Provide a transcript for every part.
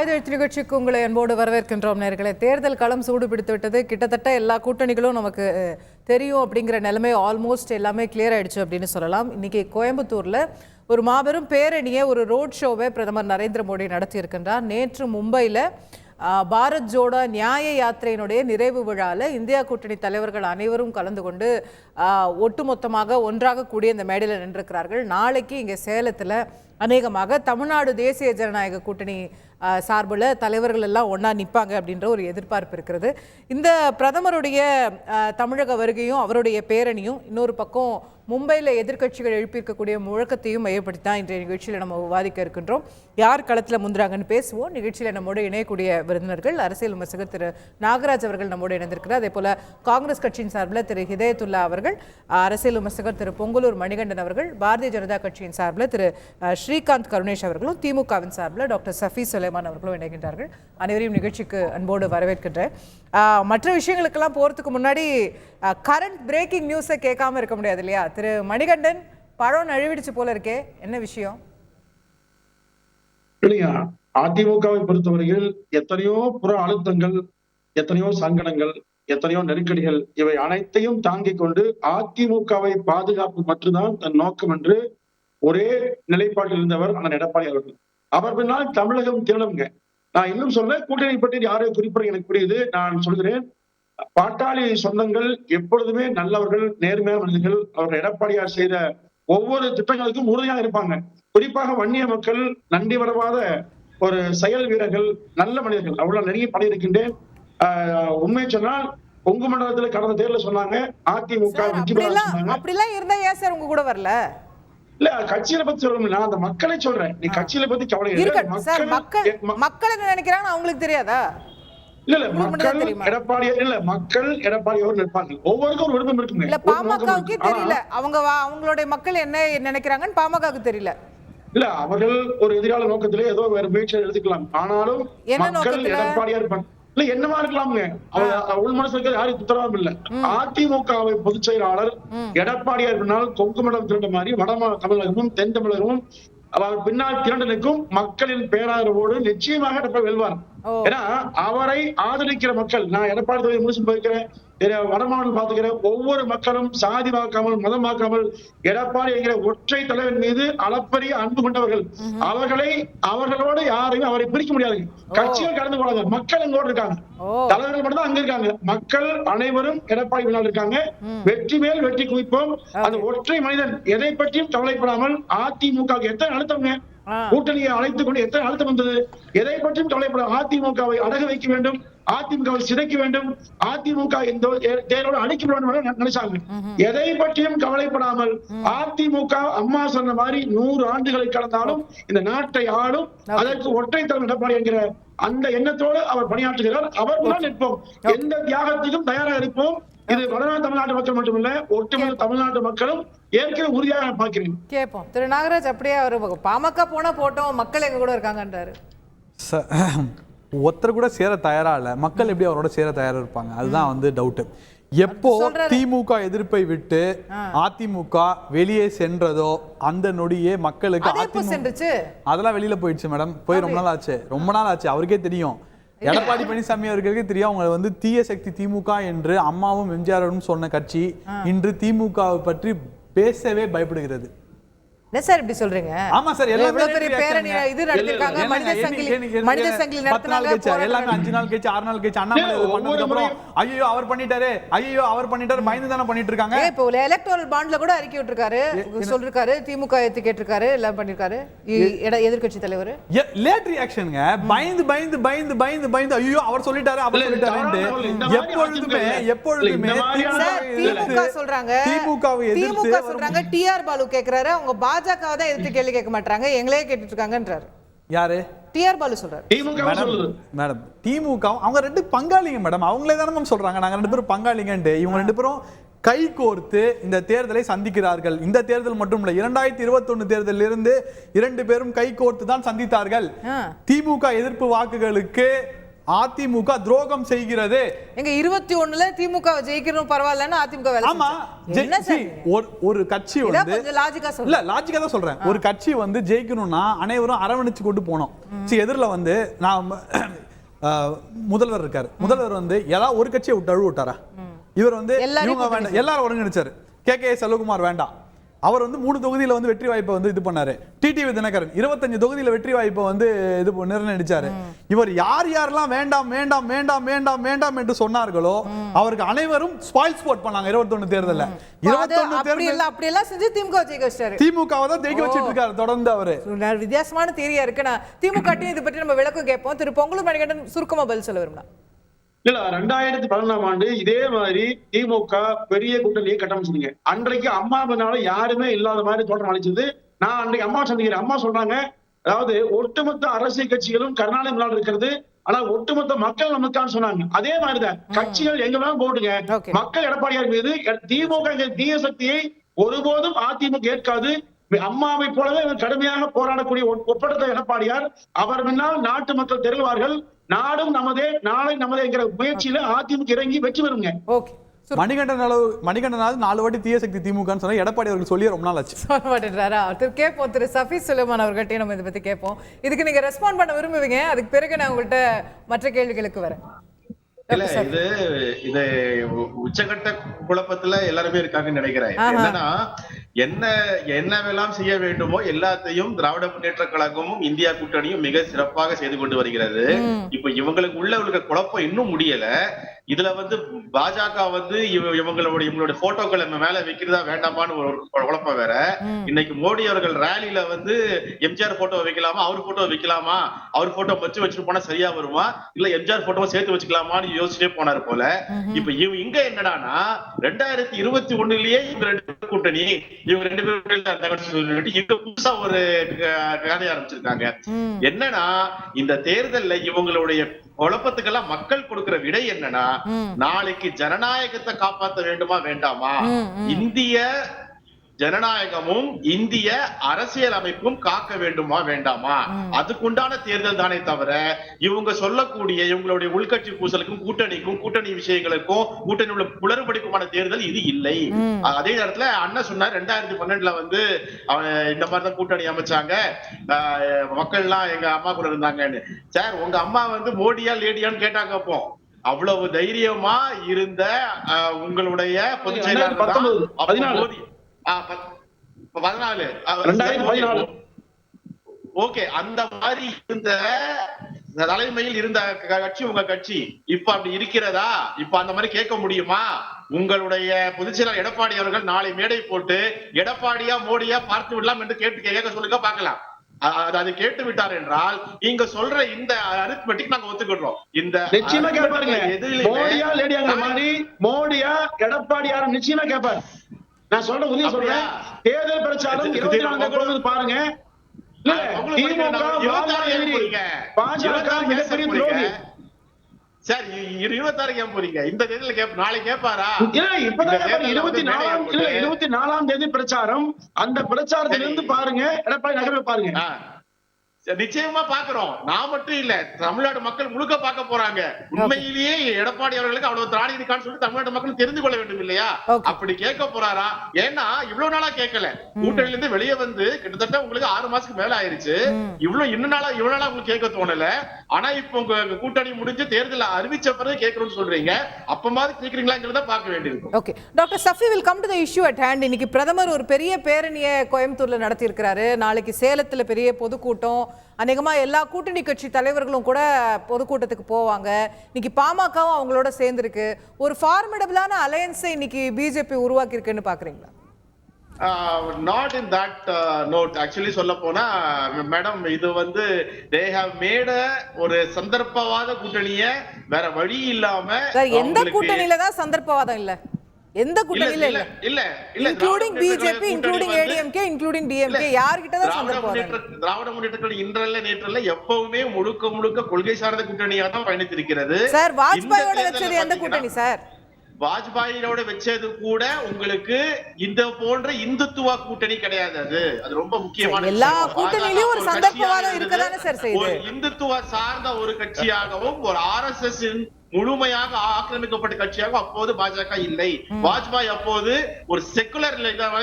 ஆயுத நிகழ்ச்சிக்கு உங்களை அன்போடு வரவேற்கின்றோம் நேயர்களே. தேர்தல் களம் சூடு பிடித்து விட்டது. கிட்டத்தட்ட எல்லா கூட்டணிகளும் நமக்கு தெரியும் அப்படிங்கிற நிலைமை ஆல்மோஸ்ட் எல்லாமே கிளியர் ஆயிடுச்சு அப்படின்னு சொல்லலாம். இன்னைக்கு கோயம்புத்தூர்ல ஒரு மாபெரும் பேரணியை, ஒரு ரோட் ஷோவை பிரதமர் நரேந்திர மோடி நடத்தி இருக்கின்றார். நேற்று மும்பையில் பாரத் ஜோடோ நியாய யாத்திரையினுடைய நிறைவு விழாவில் இந்தியா கூட்டணி தலைவர்கள் அனைவரும் கலந்து கொண்டு ஒட்டுமொத்தமாக ஒன்றாக கூடிய இந்த மேடையில் நின்றிருக்கிறார்கள். நாளைக்கு இங்கே சேலத்தில் அநேகமாக தமிழ்நாடு தேசிய ஜனநாயக கூட்டணி சார்பில் தலைவர்கள் எல்லாம் ஒன்றா நிற்பாங்க அப்படின்ற ஒரு எதிர்பார்ப்பு இருக்கிறது. இந்த பிரதமருடைய தமிழக வருகையும் அவருடைய பேரணியும் இன்னொரு பக்கம் மும்பையில் எதிர்க்கட்சிகள் எழுப்பியிருக்கக்கூடிய முழக்கத்தையும் மையப்படுத்தி தான் இன்றைய நிகழ்ச்சியில் நம்ம விவாதிக்க இருக்கின்றோம். யார் களத்தில் முந்துறாங்கன்னு பேசுவோம். நிகழ்ச்சியில் நம்மோடு இணையக்கூடிய விருந்தினர்கள் அரசியல் விமர்சகர் திரு நாகராஜ் அவர்கள் நம்மோடு இணைந்திருக்கிறார். அதே போல் காங்கிரஸ் கட்சியின் சார்பில் திரு ஹிதயத்துல்லா அவர்கள், அரசியல் விமர்சகர் திரு பொங்கலூர் மணிகண்டன் அவர்கள், பாரதிய ஜனதா கட்சியின் சார்பில் திரு ஸ்ரீகாந்த் கருணேஷ் அவர்களும், திமுகவின் சார்பில் டாக்டர் சஃபி சுலைமான் அவர்களும் இணைகின்றார்கள். அனைவரையும் நிகழ்ச்சிக்கு அன்போடு வரவேற்கின்றேன். மற்ற விஷயங்களுக்கெல்லாம் போகிறதுக்கு முன்னாடி கரண்ட் பிரேக்கிங் நியூஸை கேட்காம இருக்க முடியாது இல்லையா? திரு மணிகண்டன், பழம் நழுவிடுச்சு போல இருக்கே, என்ன விஷயம்? இல்லையா, அதிமுகவை பொறுத்தவரையில் எத்தனையோ புற அழுத்தங்கள், எத்தனையோ சங்கடங்கள், எத்தனையோ நெருக்கடிகள், இவை அனைத்தையும் தாங்கிக் கொண்டு அதிமுகவை பாதுகாப்பு மட்டும்தான் தன் நோக்கம் என்று ஒரே நிலைப்பாட்டில் இருந்தவர் அண்ணன் எடப்பாடி அவர்கள். அவர் பின்னால் தமிழகம் திரளுங்க. நான் இன்னும் சொல்ல, கூட்டணி பற்றி யாரையும் குறிப்பிட எனக்கு புரியுது. நான் சொல்கிறேன், பாட்டாளி சொந்தங்கள் எப்பொழுதுமே நல்லவர்கள், நேர்மையான மனிதர்கள். அவர்கள் எடப்பாடியார் செய்த ஒவ்வொரு திட்டங்களுக்கும் உறுதியாக இருப்பாங்க. குறிப்பாக வன்னிய மக்கள், நன்றி மறவாத ஒரு செயல் வீரர்கள், நல்ல மனிதர்கள். அவ்வளவு நெருங்கி பணியிருக்கின்றேன். உண்மை சொன்னால் கொங்கு மண்டலத்தில் கடந்த தேர்தலில் சொன்னாங்க அதிமுக வெற்றி பெறும். அப்படிலாம் இருந்தா ஏன் சார் உங்க கூட வரல? இல்ல, கட்சியில பத்தி சொல்லணும், நான் அந்த மக்களை சொல்றேன். நீ கட்சியில பத்தி கவலை மக்கள் என்ன நினைக்கிறாங்க அவங்களுக்கு தெரியாதா? இல்ல மக்கள் எடப்பாடியார் இல்ல, மக்கள் எடப்பாடியார் நிற்பாங்க. ஒவ்வொருக்கும் ஒரு விருப்பம் இருக்குங்க. இல்ல, பாமகவுக்கு தெரியல அவங்களுடைய மக்கள் என்ன நினைக்கிறாங்கன்னு பாமகவுக்கு தெரியல. இல்ல, அவர்கள் ஒரு எதிராள நோக்கத்திலே ஏதோ வேற முயற்சியை எடுத்துக்கலாம். ஆனாலும் மக்கள் எடப்பாடியார் இல்ல என்னவா இருக்கலாமுங்க. உள் மனசுக்கு யாரும் உத்தரவாதம் இல்ல. அதிமுகவை பொதுச் செயலாளர் எடப்பாடியார் பின்னால் கொங்கு மண்டலம் திரண்ட மாதிரி வட தமிழகமும் தென் தமிழகமும் அவர் பின்னால் திரண்டு நிற்கும் மக்களின் பேராதரவோடு நிச்சயமாக எடப்பாடி வெல்வார். ஏன்னா அவரை ஆதரிக்கிற மக்கள், நான் எடப்பாடி தொகுதி முடிச்சு போயிருக்கிறேன், வடமாநிலம் பார்த்துக்கிறேன், ஒவ்வொரு மக்களும் சாதி பார்க்காமல், மதம் பார்க்காமல் எடப்பாடி என்கிற ஒற்றை தலைவன் மீது அளப்பரிய அன்பு கொண்டவர்கள். அவர்களோடு யாரையும் அவரை பிரிக்க முடியாது. கட்சிகள் கடந்து போறாங்க, மக்கள் எங்கோடு இருக்காங்க, தலைவர்கள் மட்டும் தான் அங்க இருக்காங்க. மக்கள் அனைவரும் எடப்பாடி பின்னால் இருக்காங்க. வெற்றி மேல் வெற்றி குவிப்போம். அந்த ஒற்றை மனிதன் எதை பற்றியும் கவலைப்படாமல், அதிமுக எத்தனை அழுத்தம்ங்க, கூட்டணியை அழைத்துக் கொண்டு எத்தனை அழுத்தம் வந்தது, எதை பற்றியும் கவலைப்பட, அதிமுகவை அடகு வைக்க வேண்டும், அதிமுகவை சிதைக்க வேண்டும், அதிமுக இந்த தேர்தலோடு அழிக்க வேண்டும் நினைச்சாங்க. எதை பற்றியும் கவலைப்படாமல் அதிமுக அம்மா சொன்ன மாதிரி 100 ஆண்டுகளை கடந்தாலும் இந்த நாட்டை ஆளும், அதற்கு ஒற்றை தலைவர் எடப்பாடி என்கிற அந்த எண்ணத்தோடு அவர் பணியாற்றுகிறார். அவர் நிற்போம், எந்த தியாகத்துக்கும் தயாராக இருப்போம். இது வடநாடு தமிழ்நாட்டு மக்கள் மட்டுமில்ல, ஒட்டுமொத்த தமிழ்நாட்டு மக்களும் ஏற்கனவே உறுதியாக பார்க்கிறேன். கேட்போம். திரு நாகராஜ், அப்படியே அவர் பாமக போனா போட்டோம், மக்கள் எங்க கூட இருக்காங்கன்றாரு. ஒருத்தர் கூட சேர தயாரா இல்ல, மக்கள் எப்படி அவரோட சேர தயாரா இருப்பாங்க? அதுதான் வந்து டவுட். எப்போ திமுக எதிர்ப்பை விட்டு அதிமுக வெளியே சென்றதோ அந்த நொடியே மக்களுக்கு அதெல்லாம் வெளியில போயிடுச்சு மேடம். போய் ரொம்ப நாள் ஆச்சு. அவருக்கே தெரியும், எடப்பாடி பழனிசாமி அவர்களுக்கே தெரியும், அவங்க வந்து தீய சக்தி திமுக என்று அம்மாவும் எம்ஜிஆரும் சொன்ன கட்சி இன்று திமுகவை பற்றி பேசவே பயப்படுகிறது. என்ன சார் இப்படி சொல்றீங்க? ஆமா சார், எவ்வளவு பெரிய பேரணி இது நடத்திருக்காங்க, மனித சங்கிலி நடத்துனாங்க. எல்லாமே 5 நாள் கழிச்சு 6 நாள் கழிச்சு அண்ணாமலை பண்ணதுக்கு அப்புறம் ஐயோ அவர் பண்ணிட்டாரு பயந்து தானே பண்ணிட்டு இருக்காங்க. இப்போ எலக்டோரல் பாண்ட்ல கூட அறிக்கை விட்டுருக்காரு, சொல்லிருக்காரு, திமுக ஏத்து கேட்டிருக்காரு, எல்லாம் பண்ணிருக்காரு எதிர்க்கட்சி தலைவர். லேட் ரியாக்ஷனுங்க, பயந்து ஐயோ அவர் சொல்லிட்டாரு எப்பொழுதுமே திமுக சொல்றாங்க டிஆர் பாலு கேக்குறாரு, அவங்க பாஜக தான் எதிர்த்து கேள்வி கேட்க மாட்டாங்க, எங்களே கேட்டுட்டு இருக்காங்கன்றாரு. யாரு? டிஆர் பாலு சொல்றாரு. மேடம் திமுக அவங்க 2 பங்காளிங்க மேடம், அவங்களே தானே சொல்றாங்க நாங்க 2 பேரும் பங்காளிங்கன்ட்டு. இவங்க 2 பேரும் கை கோர்த்து இந்த தேர்தலை சந்திக்கிறார்கள். இந்த தேர்தல் மட்டும் இல்ல, 2021 தேர்தலில் இருந்து 2 பேரும் கை கோர்த்து தான் சந்தித்தார்கள். திமுக எதிர்ப்பு வாக்குகளுக்கு அதிமுக துரோகம் செய்கிறது. எங்க 21ல திமுக ஜெயிக்கணும் பரவாயில்லன்னு அதிமுக வேலை ஆமா, ஒரு கட்சி வந்து லாஜிக்கா சொல்ல இல்ல லாஜிக்கா தான் சொல்றேன். ஒரு கட்சி வந்து ஜெயிக்கணும்னா அனைவரும் அரவணைச்சு கொண்டு போனோம். எதிரில வந்து நான் முதல்வர் இருக்காரு, முதல்வர் வந்து ஏதாவது ஒரு கட்சியை விட்டாரா? இவர் வந்து இவங்க வேண்டாம் எல்லாரும் ஒருங்கிணைச்சாரு. கே செல்வகுமார் வேண்டாம், அவர் வந்து 3 தொகுதியில வந்து வெற்றி வாய்ப்பை வந்து இது பண்ணாரு. டிடிவி தினகரன் 25 தொகுதியில வெற்றி வாய்ப்பை வந்து இது நிர்ணயிச்சாரு. இவர் யாரெல்லாம் வேண்டாம் வேண்டாம் வேண்டாம் வேண்டாம் வேண்டாம் என்று சொன்னார்களோ அவருக்கு அனைவரும் ஸ்பாயில் ஸ்போர்ட் பண்ணாங்க. 21 தேர்தல்ல 21 தேர்தல் அப்படி எல்லாம் செஞ்சு திமுக ஜெயிக்க வச்சாரு. திமுகவை தான் ஜெயிக்க வச்சிட்டு இருக்காரு தொடர்ந்து. அவரு வித்தியாசமான தியரியா இருக்கு. நான் திமுக இதை பற்றி நம்ம விளக்கம் கேட்போம். திரு பொங்கலூர் மணிகண்டன் சுருக்கமா பதில் சொல்ல விரும்பினா. இல்ல 2011 இதே மாதிரி திமுக பெரிய கூட்டணியை கட்டமைச்சிருங்க. அன்றைக்கு அம்மாவினால யாருமே இல்லாத மாதிரி தோற்றம் அளிச்சது. நான் அன்றைக்கு அம்மா சந்திக்கிறேன். அம்மா சொல்றாங்க, அதாவது ஒட்டுமொத்த அரசியல் கட்சிகளும் கருணாநிதி முன்னாள் இருக்கிறது, ஆனா ஒட்டுமொத்த மக்கள் நமக்கான்னு சொன்னாங்க. அதே மாதிரிதான் கட்சிகள் எங்க வேணாலும் போடுங்க, மக்கள் எடப்பாடியார் மீது திமுக தீய சக்தியை ஒருபோதும் அதிமுக ஏற்காது. அம்மாவை போலவே கடுமையாக போராடக்கூடிய ஒப்பற்ற எடப்பாடியார், அவர் முன்னால் நாட்டு மக்கள் திரள்வார்கள். நாடும் நமதே நாளை நமதே என்கிற முயற்சியில அதிமுக இறங்கி வெற்றி பெறுங்க. மணிகண்டன் 4 வாட்டி தீய சக்தி திமுகன்னு சொன்னா எடப்பாடி அவர்கள் சொல்லி ரொம்ப நாள் ஆச்சு. சொல்ல மாட்டேன்றாரா? கேட்போம், திரு சஃபி சுலைமான் அவர்கிட்ட நம்ம இதை பத்தி கேட்போம். இதுக்கு நீங்க ரெஸ்பாண்ட் பண்ண விரும்புவீங்க, அதுக்கு பிறகு நான் உங்கள்கிட்ட மற்ற கேள்விகளுக்கு வரேன். இல்ல இது உச்சகட்ட குழப்பத்துல எல்லாருமே இருக்காங்கன்னு நினைக்கிறேன். என்னன்னா என்னவெல்லாம் செய்ய வேண்டுமோ எல்லாத்தையும் திராவிட முன்னேற்ற கழகமும் இந்தியா கூட்டணியும் மிக சிறப்பாக செய்து கொண்டு வருகிறது. இப்ப இவங்களுக்கு உள்ள குழப்பம் இன்னும் முடியல. இதுல வந்து பாஜக வந்து இவங்களுடைய போட்டோக்களை மேல வைக்கிறதா வேண்டாமான்னு ஒரு குழப்பம் வேற. இன்னைக்கு மோடி அவர்கள் ரேலியில வந்து எம்ஜிஆர் போட்டோ வைக்கலாமா, அவர் போட்டோ வைக்கலாமா, அவர் போட்டோ வச்சுட்டு போனா சரியா வருமா, இல்ல எம்ஜிஆர் போட்டோ சேர்த்து வச்சுக்கலாமான்னு யோசிச்சுட்டே போனாரு போல. இப்ப இங்க என்னடானா 2021லயே இவங்க 2 கூட்டணி, இவங்க 2 பேரும் இங்க புதுசா ஒரு கதை ஆரம்பிச்சிருக்காங்க. என்னன்னா இந்த தேர்தல்ல இவங்களுடைய குழப்பத்துக்கெல்லாம் மக்கள் கொடுக்கிற விடை என்னன்னா, நாளைக்கு ஜனநாயகத்தை காப்பாற்ற வேண்டுமா வேண்டாமா, இந்திய ஜனநாயகமும் இந்திய அரசியல் அமைப்பும் காக்க வேண்டுமா வேண்டாமா, அதுக்குண்டான தேர்தல் தானே தவிர இவங்க சொல்லக்கூடிய இவங்களுடைய உள்கட்சி பூசலுக்கும் கூட்டணிக்கும் கூட்டணி விஷயங்களுக்கும் கூட்டணி உள்ள குளறுபடிக்குமான தேர்தல் இது இல்லை. அதே நேரத்துல அண்ணன் சொன்னார் 2012 வந்து இந்த மாதிரிதான் கூட்டணி அமைச்சாங்க, மக்கள் எல்லாம் எங்க அம்மா கூட இருந்தாங்கன்னு. சார், உங்க அம்மா வந்து மோடியா லேடியான்னு கேட்டாங்க. அப்போ அவ்வளவு தைரியமா இருந்த உங்களுடைய பொதுச் செயலாளர் 14 ஓகே, அந்த மாதிரி இருந்த தலைமையில் இருந்த கட்சி உங்க கட்சி இப்ப அப்படி இருக்கிறதா? இப்ப அந்த மாதிரி கேட்க முடியுமா? உங்களுடைய பொதுச் செயலாளர் எடப்பாடி அவர்கள் நாளை மேடை போட்டு எடப்பாடியா மோடியா பார்த்து விடலாம் என்று கேட்க சொல்லுங்க பார்க்கலாம். அதை கேட்டு விட்டார் என்றால் இங்க சொல்ற இந்த அரித்மெட்டிக் நாங்க ஒத்துக்கிறோம். இந்த நிச்சயமா கேட்பாருங்க. மோடியா லேடியாங்கிற மாதிரி மோடியா எடப்பாடியார் நிச்சயமா கேட்பாரு. நான் சொல்ற உதவி சொல்றேன். தேர்தல் பிரச்சாரம் 24 பாருங்க. பாஜக மிகப்பெரிய துரோகி. சார் 26 ஏன் போறீங்க? இந்த தேதியில நாளை கேட்பாரா? இப்பதான் 24ஆம் தேதி பிரச்சாரம். அந்த பிரச்சாரத்திலிருந்து பாருங்க, எடப்பாடி நகர்வை பாருங்க. நிச்சயமா பாக்குறோம். நான் மட்டும் இல்ல, தமிழ்நாடு மக்கள் முழுக்க பார்க்க போறாங்க. உண்மையிலேயே எடப்பாடி அவர்களுக்கு அவ்வளவு திராணி இருக்கான்னு சொல்லி தமிழ்நாடு மக்கள் தெரிந்து கொள்ள வேண்டும் இல்லையா? அப்படி கேட்க போறாரா? ஏன்னா இவ்வளவு நாளா கேட்கல. கூட்டணியில இருந்து வெளியே வந்து கிட்டத்தட்ட உங்களுக்கு 6 மாசத்துக்கு மேல ஆயிருச்சு. இவ்வளவு நாளா உங்களுக்கு கேட்க தோணல. ஆனா இப்ப உங்க கூட்டணி முடிஞ்சு தேர்தல் அறிவிச்ச பிறகு கேட்கணும்னு சொல்றீங்க. அப்பமாவது கேக்குறீங்களாங்கிறத பார்க்க வேண்டியிருக்கும். Okay, doctor Safi will come to the issue at hand. இன்னைக்கு பிரதமர் ஒரு பெரிய பேரணியை கோயம்புத்தூர்ல நடத்தி இருக்காரு. நாளைக்கு சேலத்துல பெரிய பொதுக்கூட்டம். அநேகமா எல்லா கூட்டணி கட்சி தலைவர்களும் கூட பொதுக்கூட்டத்துக்கு போவாங்க. இன்னைக்கு பாமகவும் அவங்களோட சேர்ந்துருக்கு. ஒரு ஃபார்மிடபிளான அலையன்ஸை இன்னைக்கு பிஜேபி உருவாக்கி இருக்குன்னு பாக்குறீங்களா? Not in that note. Actually சொல்ல போனா மேடம், இது வந்து they have made ஒரு சந்தர்ப்பவாத கூட்டணிய வேற வழி இல்லாம. எந்த கூட்டணியில தான் சந்தர்ப்பவாதம் இல்ல? எந்த கூட்டணியில இல்ல? including BJP, including ADMK, including DMK, யார்கிட்ட தான் சந்தர்ப்பவாதம்? திராவிட முன்னேற்ற கழகம் இன்றல்ல நேற்றல்ல எப்பவுமே முழுக்க கொள்கை சார்ந்த கூட்டணியா தான் பயணித்திருக்கிறது. சார், வாஜ்பாயோட வச்சது எந்த கூட்டணி சார்? வாஜ்பாயோட வச்சது கூட உங்களுக்கு இந்த போன்ற இந்துத்துவ கூட்டணி கிடையாது. அது ரொம்ப முக்கியமான எல்லா கூட்டணியிலும் ஒரு சந்தர்ப்பவாதம் இருக்கதானே சார் செய்யுது. ஒரு இந்துத்துவ சார்ந்த ஒரு கட்சியாகவும் ஒரு RSS முழுமையாக ஆக்கிரமிக்கப்பட்ட கட்சியாக அப்போது பாஜக இல்லை. வாஜ்பாய் அப்போது ஒரு செக்குலர்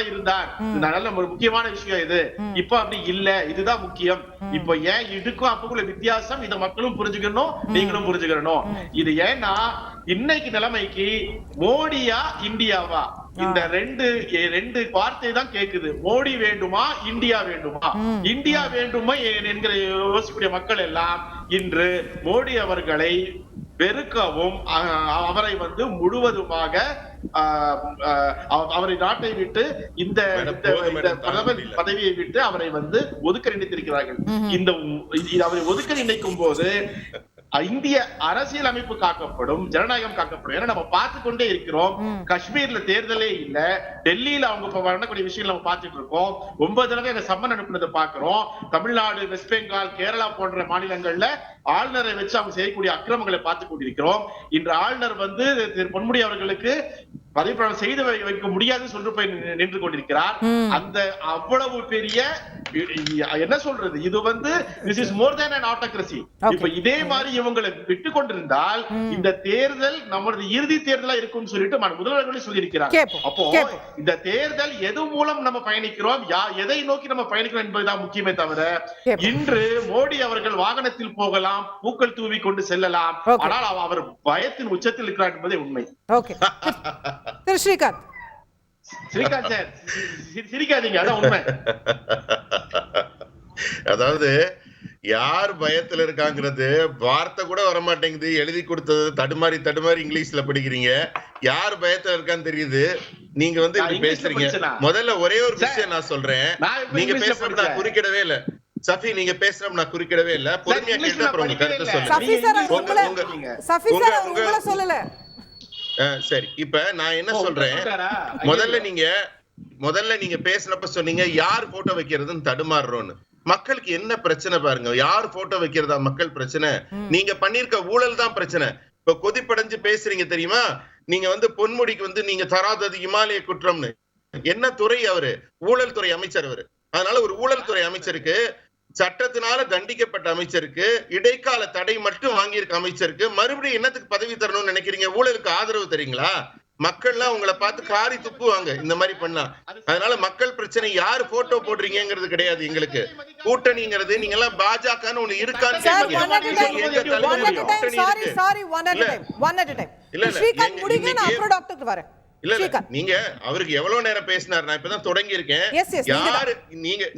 இருந்தார். நல்ல ஒரு முக்கியமான விஷயம் இது. இப்ப அப்படி இல்ல, இதுதான் முக்கியம். இப்ப ஏன் இதுக்கும் அப்பக்குள்ள வித்தியாசம், இத மக்களும் புரிஞ்சுக்கணும், நீங்களும் புரிஞ்சுக்கணும். இது ஏன்னா இன்னைக்கு நிலைமைக்கு மோடியா இந்தியாவா, இந்த ரெண்டு வார்த்தை தான் கேக்குது. மோடி வேண்டுமா இந்தியா வேண்டுமா? இந்தியா வேண்டுமா என்கிற யோசிக்கக்கூடிய மக்கள் எல்லாம் இன்று மோடி அவர்களை வெறுக்கவும் அவரை முழுவதுமாக அவரை நாட்டை விட்டு இந்த பிரதமர் பதவியை விட்டு அவரை ஒதுக்க நினைத்திருக்கிறார்கள். இந்த அவரை ஒதுக்க நினைக்கும் போது இந்திய அரசியல் அமைப்பு காக்கப்படும், ஜனநாயகம் காக்கப்படும். ஏன்னா நம்ம பார்த்து கொண்டே இருக்கிறோம், காஷ்மீர்ல தேர்தலே இல்ல, டெல்லியில அவங்க பண்ணக்கூடிய விஷயங்கள் நம்ம பார்த்துட்டு இருக்கோம். 9 தடவை எங்க சம்மன் அனுப்புனதை பாக்குறோம். தமிழ்நாடு, வெஸ்ட் பெங்கால், கேரளா போன்ற மாநிலங்கள்ல ஆளுநரை வச்சு அவங்க செய்யக்கூடிய அக்கிரமங்களை பார்த்து கொண்டிருக்கிறோம். இன்று ஆளுநர் திரு பொன்முடி அவர்களுக்கு பதவி பிரமாணம் செய்து வைக்க முடியாதுன்னு சொல்லி போய் நின்று கொண்டிருக்கிறார். அந்த அவ்வளவு பெரிய என்ன சொல்றது, இது this is more than an autocracy. இப்ப இதே மாதிரி இவங்களை விட்டு கொண்டிருந்தால் இந்த தேர்தல் நமது இறுதி தேர்தலா இருக்கும்னு சொல்லிட்டு முதல்வர்களே சொல்லியிருக்கிறார். அப்போ இந்த தேர்தல் எது மூலம் நம்ம பயணிக்கிறோம், எதை நோக்கி நம்ம பயணிக்கிறோம் என்பதுதான் முக்கியமே தவிர, இன்று மோடி அவர்கள் வாகனத்தில் போகலாம், பூக்கள் தூவி கொண்டு செல்லலாம், ஆனால் அவர் பயத்தின் உச்சத்தில் இருக்கிறார் என்பதே உண்மை. ஸ்ரீகாந்த் சார் சிரிக்காதீங்க, அதான் உண்மை. அதாவது யார் பயத்துல இருக்காங்கிறது வார்த்தை கூட வரமாட்டேங்குது. எழுதி கொடுத்தது தடுமாறி இங்கிலீஷ்ல படிக்கிறீங்க. யார் பயத்துல இருக்கான்னு தெரியுது. நீங்க இப்படி பேசுறீங்க. முதல்ல ஒரே ஒரு விஷயம் நான் சொல்றேன், நீங்க பேசுறது நான் குறுக்கிடவே இல்ல. சஃபி, நீங்க பேசுறது நான் குறுக்கிடவே இல்ல. பொறுமையா கேட்டு அப்புறம் உங்க கருத்தை சொல்லுங்க. சரி, இப்ப நான் என்ன சொல்றேன், முதல்ல நீங்க பேசினப்ப சொன்னீங்க யார் போட்டோ வைக்கிறதுன்னு தடுமாறுறோன்னு. மக்களுக்கு என்ன பிரச்சனை பாருங்க, யார் போட்டோ வைக்கிறதா மக்கள் பிரச்சனை? நீங்க பண்ணிருக்க ஊழல் தான் பிரச்சனை. இப்ப கொதிப்படைஞ்சு பேசுறீங்க தெரியுமா? நீங்க பொன்முடிக்கு நீங்க தராதது இமாலய குற்றம்னு. என்ன துறை அவரு? ஊழல் துறை அமைச்சர் அவரு. அதனால ஒரு ஊழல் துறை அமைச்சருக்கு, சட்டத்தினால தண்டிக்கப்பட்ட அமைச்சருக்கு, இடைக்கால தடை மட்டும் வாங்கியிருக்க அமைச்சருக்கு மறுபடியும் என்னத்துக்கு பதவி தரணும்னு நினைக்கிறீங்க? ஊழலுக்கு ஆதரவு தரீங்களா? மக்கள்லாம் உங்களை பார்த்து காரி துப்புவாங்க இந்த மாதிரி பண்ணா. அதனால மக்கள் பிரச்சனை யாரு போட்டோ போடுறீங்கிறது கிடையாது. எங்களுக்கு கூட்டணிங்கிறது நீங்க எல்லாம் பாஜகன்னு ஒண்ணு இருக்கான்னு இல்ல, நீங்க அவருக்கு எவ்வளவு நேரம் பேசினார்? நான் இப்பதான் தொடங்கி இருக்கேன். யாரு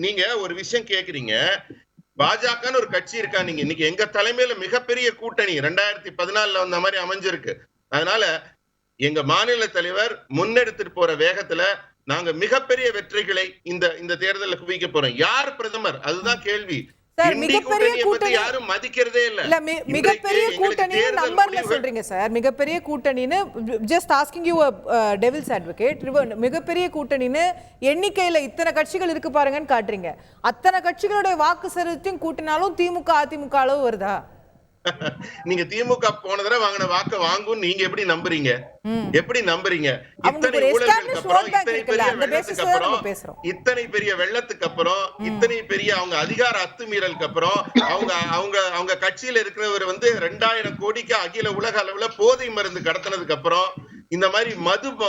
நீங்க ஒரு விஷயம் கேக்குறீங்க, பாஜகன்னு ஒரு கட்சி இருக்கா? நீங்க இன்னைக்கு எங்க தலைமையில மிகப்பெரிய கூட்டணி 2014 வந்த மாதிரி அமைஞ்சிருக்கு. அதனால எங்க மாநில தலைவர் முன்னெடுத்துட்டு போற வேகத்துல நாங்க மிகப்பெரிய வெற்றிகளை இந்த தேர்தலில் குவிக்க போறோம். யார் பிரதமர்? அதுதான் கேள்வி. மிகப்பெரிய கூட்டணி யாரும் மதிக்கிறதே இல்ல. மிகப்பெரிய கூட்டணி நம்பர்ல சொல்றீங்க சார். மிகப்பெரிய கூட்டணின்னு just asking you devil's advocate. மிகப்பெரிய கூட்டணின்னு எண்ணிக்கையில இத்தனை கட்சிகள் இருக்கு பாருங்கன்னு காட்டுறீங்க. அத்தனை கட்சிகளுடைய வாக்கு சதவீதத்தையும் கூட்டினாலும் திமுக அதிமுக அளவு வருதா? நீங்க திமுக போன தடவை வாங்கின வாக்க வாங்கும் நீங்க எப்படி நம்புறீங்க? இத்தனை ஊழல்களுக்கு அப்புறம், இத்தனை பெரிய வெள்ளத்துக்கு அப்புறம், இத்தனை பெரிய அவங்க அதிகார அத்துமீறலுக்கு அப்புறம், அவங்க கட்சியில இருக்கிறவர் 2000 கோடிக்கு அகில உலக அளவுல போதை மருந்து கடத்தினதுக்கு அப்புறம், இந்த மாதிரி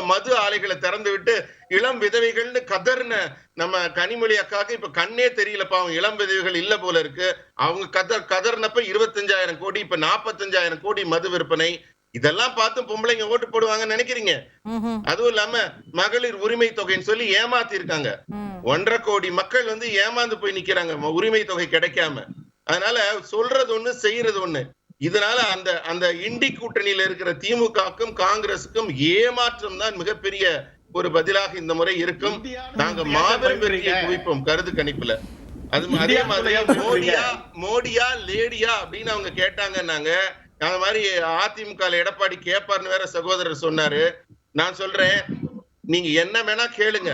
மது ஆலைகளை திறந்து விட்டு இளம் விதவைகள்னு கதர்ன நம்ம கனிமொழி அக்காக்கு இப்ப கண்ணே தெரியல பாவம். இளம் விதவைகள் இல்ல போல இருக்கு. அவங்க கதர்னப்ப 25,000 கோடி, இப்ப 45,000 கோடி மது விற்பனை. இதெல்லாம் பார்த்து பொம்பளைங்க ஓட்டு போடுவாங்கன்னு நினைக்கிறீங்க? அதுவும் இல்லாம மகளிர் உரிமை தொகைன்னு சொல்லி ஏமாத்தி இருக்காங்க. 1.5 கோடி மக்கள் ஏமாந்து போய் நிக்கிறாங்க உரிமை தொகை கிடைக்காம. அதனால சொல்றது ஒண்ணு, செய்யறது ஒண்ணு. இதனால அந்த இண்டி கூட்டணியில இருக்கிற திமுகவுக்கும் காங்கிரசுக்கும் ஏமாற்றம் தான் மிகப்பெரிய ஒரு பதிலாக இந்த முறை இருக்கும். நாங்க மாபெரும் வெற்றியை குவிப்போம் கருத்து கணிப்புல. அதே மாதிரி மோடியா லேடியா அப்படின்னு அவங்க கேட்டாங்க. அந்த மாதிரி அதிமுக எடப்பாடி கேப்பார்னு வேற சகோதரர் சொன்னாரு. நான் சொல்றேன், நீங்க என்ன வேணா கேளுங்க,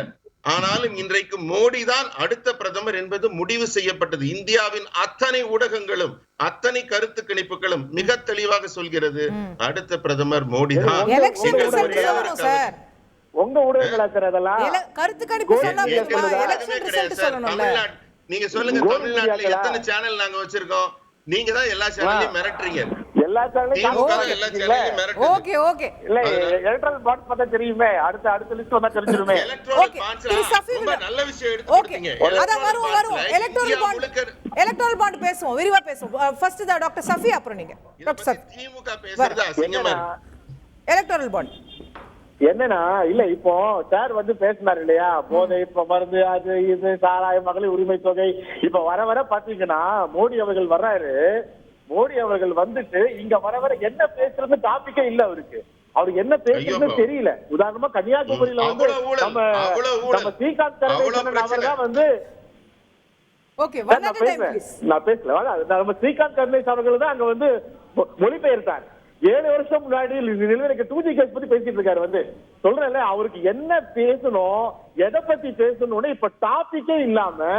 ஆனாலும் இன்றைக்கு மோடி தான் அடுத்த பிரதமர் என்பது முடிவு செய்யப்பட்டது. இந்தியாவின் அத்தனை ஊடகங்களும் அத்தனை கருத்து கணிப்புகளும் மிக தெளிவாக சொல்கிறது அடுத்த பிரதமர் மோடி தான். உங்க ஊடகங்களா சார் அதெல்லாம்? கருத்து கணிப்பு சொன்னா எலெக்ஷன் ரிசல்ட் சொல்லணும்ல. நீங்க சொல்லுங்க, தமிழ்நாட்டுல எத்தனை சேனல் நாங்க வச்சிருக்கோம்? நீங்க தான் எல்லா சேனலையும் மிரட்டுறீங்க. எல்லா சேனலையும் ஓகே ஓகே இல்ல எலக்ட்ரல் பாண்ட் பார்த்தா தெரியுமே. அடுத்த லிஸ்ட் வந்தா தெரிஞ்சிருமே. ஓகே நல்ல விஷயம் எடுத்துட்டீங்க. அத வரும் எலக்ட்ரல் பாண்ட் பேசுவோம், விரிவா பேசுவோம். ஃபர்ஸ்ட் தான் டாக்டர் சஃபி, அப்புறம் நீங்க டாக்டர் சஃபி. திமுக பேசுறது அசிங்கமா எலக்ட்ரல் பாண்ட் என்னன்னா இல்ல இப்போ சார் வந்து பேசினார் இல்லையா, போதை மருந்து அது இது சாராய மகளிர் உரிமை தொகை. இப்ப வர பாத்தீங்கன்னா மோடி அவர்கள் வர்றாரு. மோடி அவர்கள் வந்துட்டு இங்க வர என்ன பேசுறது டாபிக்கே இல்ல அவருக்கு. அவருக்கு என்ன பேசுறது தெரியல. உதாரணமா கன்னியாகுமரியில வந்து நம்ம ஸ்ரீகாந்த் கருணாநிதி அவர் தான் வந்து நான் பேசல. நம்ம ஸ்ரீகாந்த் கருணாநிதி அவர்கள் தான் அங்க வந்து மொழிபெயர்த்தார். 7 வருஷம் முன்னாடி நிலவரக்கு 2G கேஸ் பத்தி பேசிட்டு இருக்காரு. வந்து சொல்றேன்ல, அவருக்கு என்ன பேசணும், எதை பத்தி பேசணும்னு இப்ப டாபிக்கே இல்லாம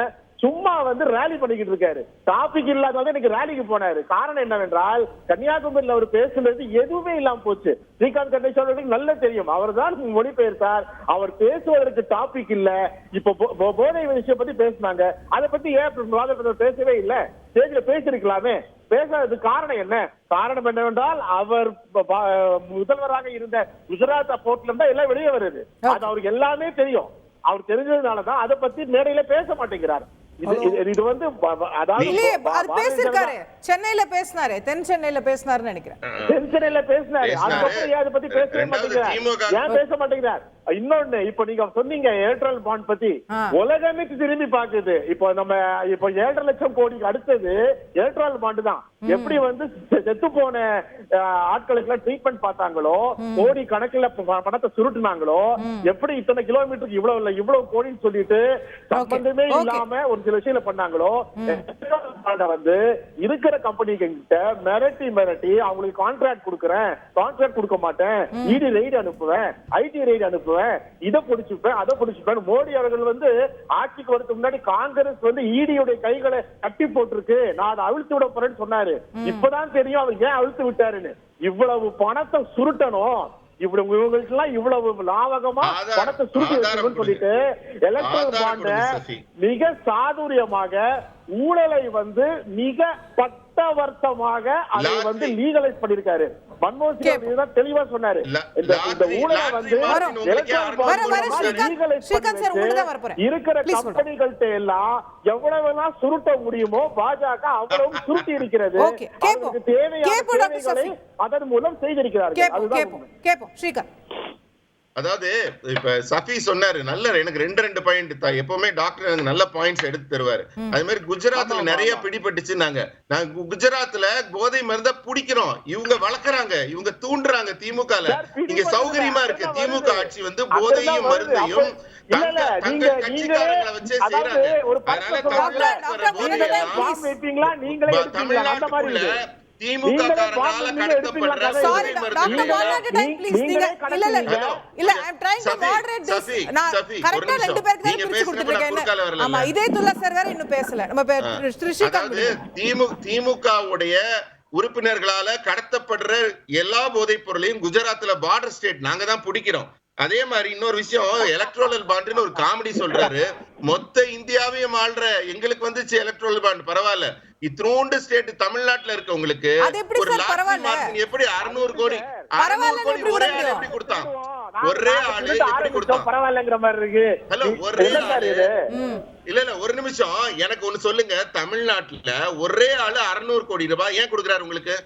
சும்மா வந்து ரேலி பண்ணிக்கிட்டு இருக்காரு. டாபிக் இல்லாதவங்க இன்னைக்கு ரேலிக்கு போனாரு. காரணம் என்னவென்றால் கன்னியாகுமரியில் அவர் பேசுனது எதுவுமே இல்லாம போச்சு. ஸ்ரீகாந்த் கணேசன் நல்ல தெரியும், அவர் தான் மொழிபெயர்த்தார். அவர் பேசுவதற்கு டாபிக் இல்ல. இப்ப போதை விஷயம் பத்தி பேசினாங்க, அதை பத்தி ஏன் பேசவே இல்ல? ஸ்டேஜ்ல பேசிருக்கலாமே. பேசாததுக்கு காரணம் என்ன? காரணம் என்னவென்றால் அவர் முதல்வராக இருந்த குஜராத் போர்ட்ல இருந்தா எல்லாம் வெளியே வருது. அது அவருக்கு எல்லாமே தெரியும். அவர் தெரிஞ்சதுனாலதான் அதை பத்தி மேடையில பேச மாட்டேங்கிறார். இது வந்து அதாவது பேசிருக்காரு, சென்னையில பேசினாரு, தென் சென்னையில பேசினாருன்னு நினைக்கிறேன். தென் சென்னையில பேசினாரு. அதுக்கப்புறம் அதை பத்தி பேசவே மாட்டேங்கிறார். ஏன் பேச மாட்டேங்கிறார்? இன்னொன்னு, இப்ப நீங்க சொன்னீங்க எலக்ட்ரல் பாண்ட் பத்தி, உலகமே திரும்பி பாக்குது. இப்போ நம்ம 7.5 லட்சம் கோடிக்கு அடுத்தது எலக்ட்ரல் பாண்ட் தான். எப்படி வந்து செத்து போன ஆட்களுக்கு எல்லாம் ட்ரீட்மெண்ட் பார்த்தாங்களோ, கோடி கணக்குல பணத்தை சுருட்டுனாங்களோ, எப்படி இத்தனை கிலோமீட்டருக்கு இவ்வளவு கோடின்னு சொல்லிட்டு சம்பந்தமே இல்லாம ஒரு சில விஷயங்களை பண்ணாங்களோ, வந்து இருக்கிற கம்பெனி கிட்ட மிரட்டி அவங்களுக்கு கான்ட்ராக்ட் கொடுக்கறேன், கான்ட்ராக்ட் கொடுக்க மாட்டேன், இடி ரெய்டு அனுப்புவேன், ஐடி ரெய்டு அனுப்புவேன், இதை பிடிச்சுப்பேன், அதை பிடிச்சுப்பேன். மோடி அவர்கள் வந்து ஆட்சிக்கு வரதுக்கு முன்னாடி காங்கிரஸ் வந்து ஈடியுடைய கைகளை கட்டி போட்டிருக்கு, நான் அதை அவிழ்த்து விட போறேன்னு சொன்னாரு. இப்பதான் தெரியும் அவர் ஏன் அவிழ்த்து விட்டாருன்னு. இவ்வளவு பணத்தை சுருட்டணும், இவங்களுக்கு எல்லாம் இவ்வளவு லாபகமா பணத்தை சுருட்டி வச்சிருக்குன்னு சொல்லிட்டு எலக்ட்ரல் பாண்ட மிக சாதுரியமாக ஊழலை வந்து மிக பட்டவர்த்தமாக அதை வந்து லீகலைஸ் பண்ணிருக்காரு. மன்மோகன் சிங் தான் தெளிவா சொன்னாரு. இந்த ஊழலை வந்து இருக்கிற கம்பெனிகள்கிட்ட எல்லாம் எவ்வளவுலாம் சுருட்ட முடியுமோ பாஜக அவ்வளவு சுருட்டி இருக்கிறது. தேவையான அதன் மூலம் செய்திருக்கிறார்கள். அதுதான். அதாவது இப்ப சஃபி சொன்னாரு, நல்ல எனக்கு 2 பாயிண்ட் தான். எப்பவுமே டாக்டர் எனக்கு நல்ல பாயிண்ட்ஸ் எடுத்து தருவாரு. அதே மாதிரி குஜராத்ல நிறைய பிடிபட்டுச்சுன்னாங்க. நாங்க குஜராத்ல போதை மருந்த பிடிக்கிறோம், இவங்க வளர்க்கறாங்க, இவங்க தூண்டுறாங்க. திமுகல இங்க சௌகரியமா இருக்கு. திமுக ஆட்சி வந்து போதையும் மருந்தையும் கட்சிக்காரங்களை வச்சே செய்யறாங்க. தமிழ்நாட்டுக்குள்ள திமுக காரங்களால கடத்தப்படுற திமுகவுடைய உறுப்பினர்களால கடத்தப்படுற எல்லா போதைப் பொருளையும் குஜராத்ல பார்டர் ஸ்டேட் நாங்க தான் பிடிக்கிறோம். அதே மாதிரி இன்னொரு விஷயம், எலக்ட்ரல் பாண்ட்னு ஒரு காமெடி சொல்றாரு. மொத்த இந்தியாவையும் ஆள்ற எங்களுக்கு வந்துச்சு எலக்ட்ரல் பாண்ட், பரவாயில்ல. இத்ரோண்டு ஸ்டேட் தமிழ்நாட்டுல இருக்க உங்களுக்கு ஒரு லாட்ரி எப்படி 600 கோடி ஒரே ஆள் எப்படி கொடுத்தான்? ஒரே ஆளு எப்படி கொடுத்தான்? பரவாயில்லங்கிற மாதிரி இருக்கு. ஹலோ, ஒரே ஆளு இல்ல ஒரு நிமிஷம் எனக்கு ஒண்ணு சொல்லுங்க. தமிழ்நாட்டுல ஒரே ஆளு 600 கோடி ரூபாய் ஏன் கொடுக்குறாரு உங்களுக்கு?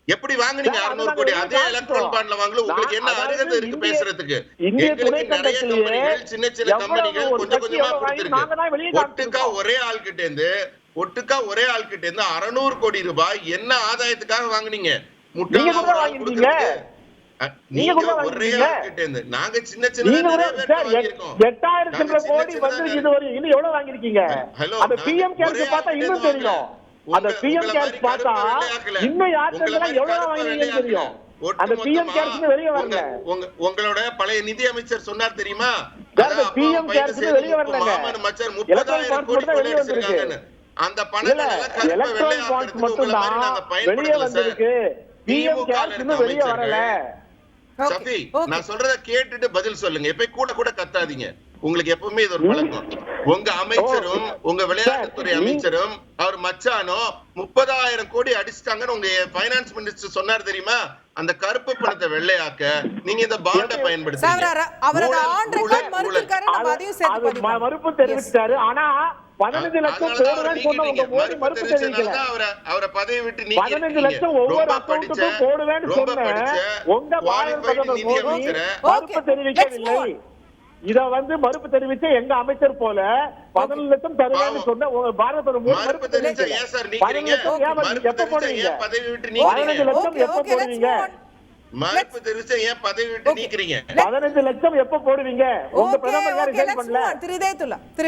எப்படி வாங்குனீங்க 600 கோடி? அதே எலக்ட்ரல் பாண்ட்ல வாங்கல. உங்களுக்கு என்ன அருகதை இருக்கு பேசுறதுக்கு? எங்களுக்கு நிறைய கம்பெனிகள், சின்ன சின்ன கம்பெனிகள் கொஞ்சம் கொஞ்சமா கொடுத்திருக்கு. ஒட்டுக்கா ஒரே ஆள் கிட்ட இருந்து 600 கோடி ரூபாய் என்ன ஆதாயத்துக்காக வாங்குனீங்க? முட்டாளா நீங்க ஒரே ஆள் கிட்ட இருந்து. நாங்க சின்ன சின்ன நிறைய பேர் வாங்கியிருக்கோம். 8000 கோடி வந்து இதுவரை இன்னும் எவ்வளவு வாங்கிருக்கீங்க? அந்த பிஎம் கேர்ஸ் பார்த்தா இன்னும் தெரியும். அந்த பிஎம் கேர்ஸ் பார்த்தா இன்னும் யாருக்கு எவ்வளவு வாங்கிருக்கீங்கன்னு தெரியும். அந்த பிஎம் கேர்ஸ் வெளியே வரல. உங்களோட பழைய நிதி அமைச்சர் சொன்னார் தெரியுமா, பிஎம் கேர்ஸ் வெளியே வரலங்க. மச்சான் 30,000 கோடி கொள்ளையடிச்சிருக்காங்கன்னு. அந்த பணத்தை கருப்பு வெள்ளையாக்குறதுக்கு உங்களை மாதிரி நாங்க பயன்படுத்தல சார். பிஎம் கேர்ஸ் இன்னும் வெளியே வரல. சஃபி, நான் சொல்றத கேட்டுட்டு பதில் சொல்லுங்க. எப்ப கூட கூட கத்தாதீங்க. உங்களுக்கு எப்பவுமே இது ஒரு பழக்கம். உங்க அமைச்சரும் உங்க விளையாட்டுத்துறை அமைச்சரும் அவர் மச்சானோ 30,000 கோடி அடிச்சிட்டாங்கன்னு உங்க பைனான்ஸ் மினிஸ்டர் சொன்னார் தெரியுமா. அந்த கருப்பு பணத்தை வெள்ளையாக்க நீங்க இந்த பாண்டை பயன்படுத்துறீங்க. மறுப்பு தெரிவிச்சாரு. ஆனா 15 லட்சம் போடுவேன்னு சொன்ன உங்க மோடி மறுப்பு தெரிவிக்கல. அவரை பதவி விட்டு நீங்க 15 லட்சம் ஒவ்வொரு அக்கவுண்ட்டுக்கும் போடுவேன்னு சொன்ன உங்க மறுப்பு தெரிவிக்கவில்லை. இத மறுப்பு தெரிவிச்ச எங்க அமைச்சர் போல 15 லட்சம் தருவேன்னு சொன்ன பாரத மறுப்பு தெரிவிச்ச ஏன் சார் நீங்க எப்ப போடுவீங்க? பதவி விட்டு நீங்க 15 லட்சம் எப்ப போடுவீங்க? மறுப்பு தெரிவிச்ச ஏன் பதவி விட்டு நீக்கிறீங்க? 15 லட்சம் எப்ப போடுவீங்க? உங்க பிரதமர் யாரு ஹெல்ப் பண்ணல? திரு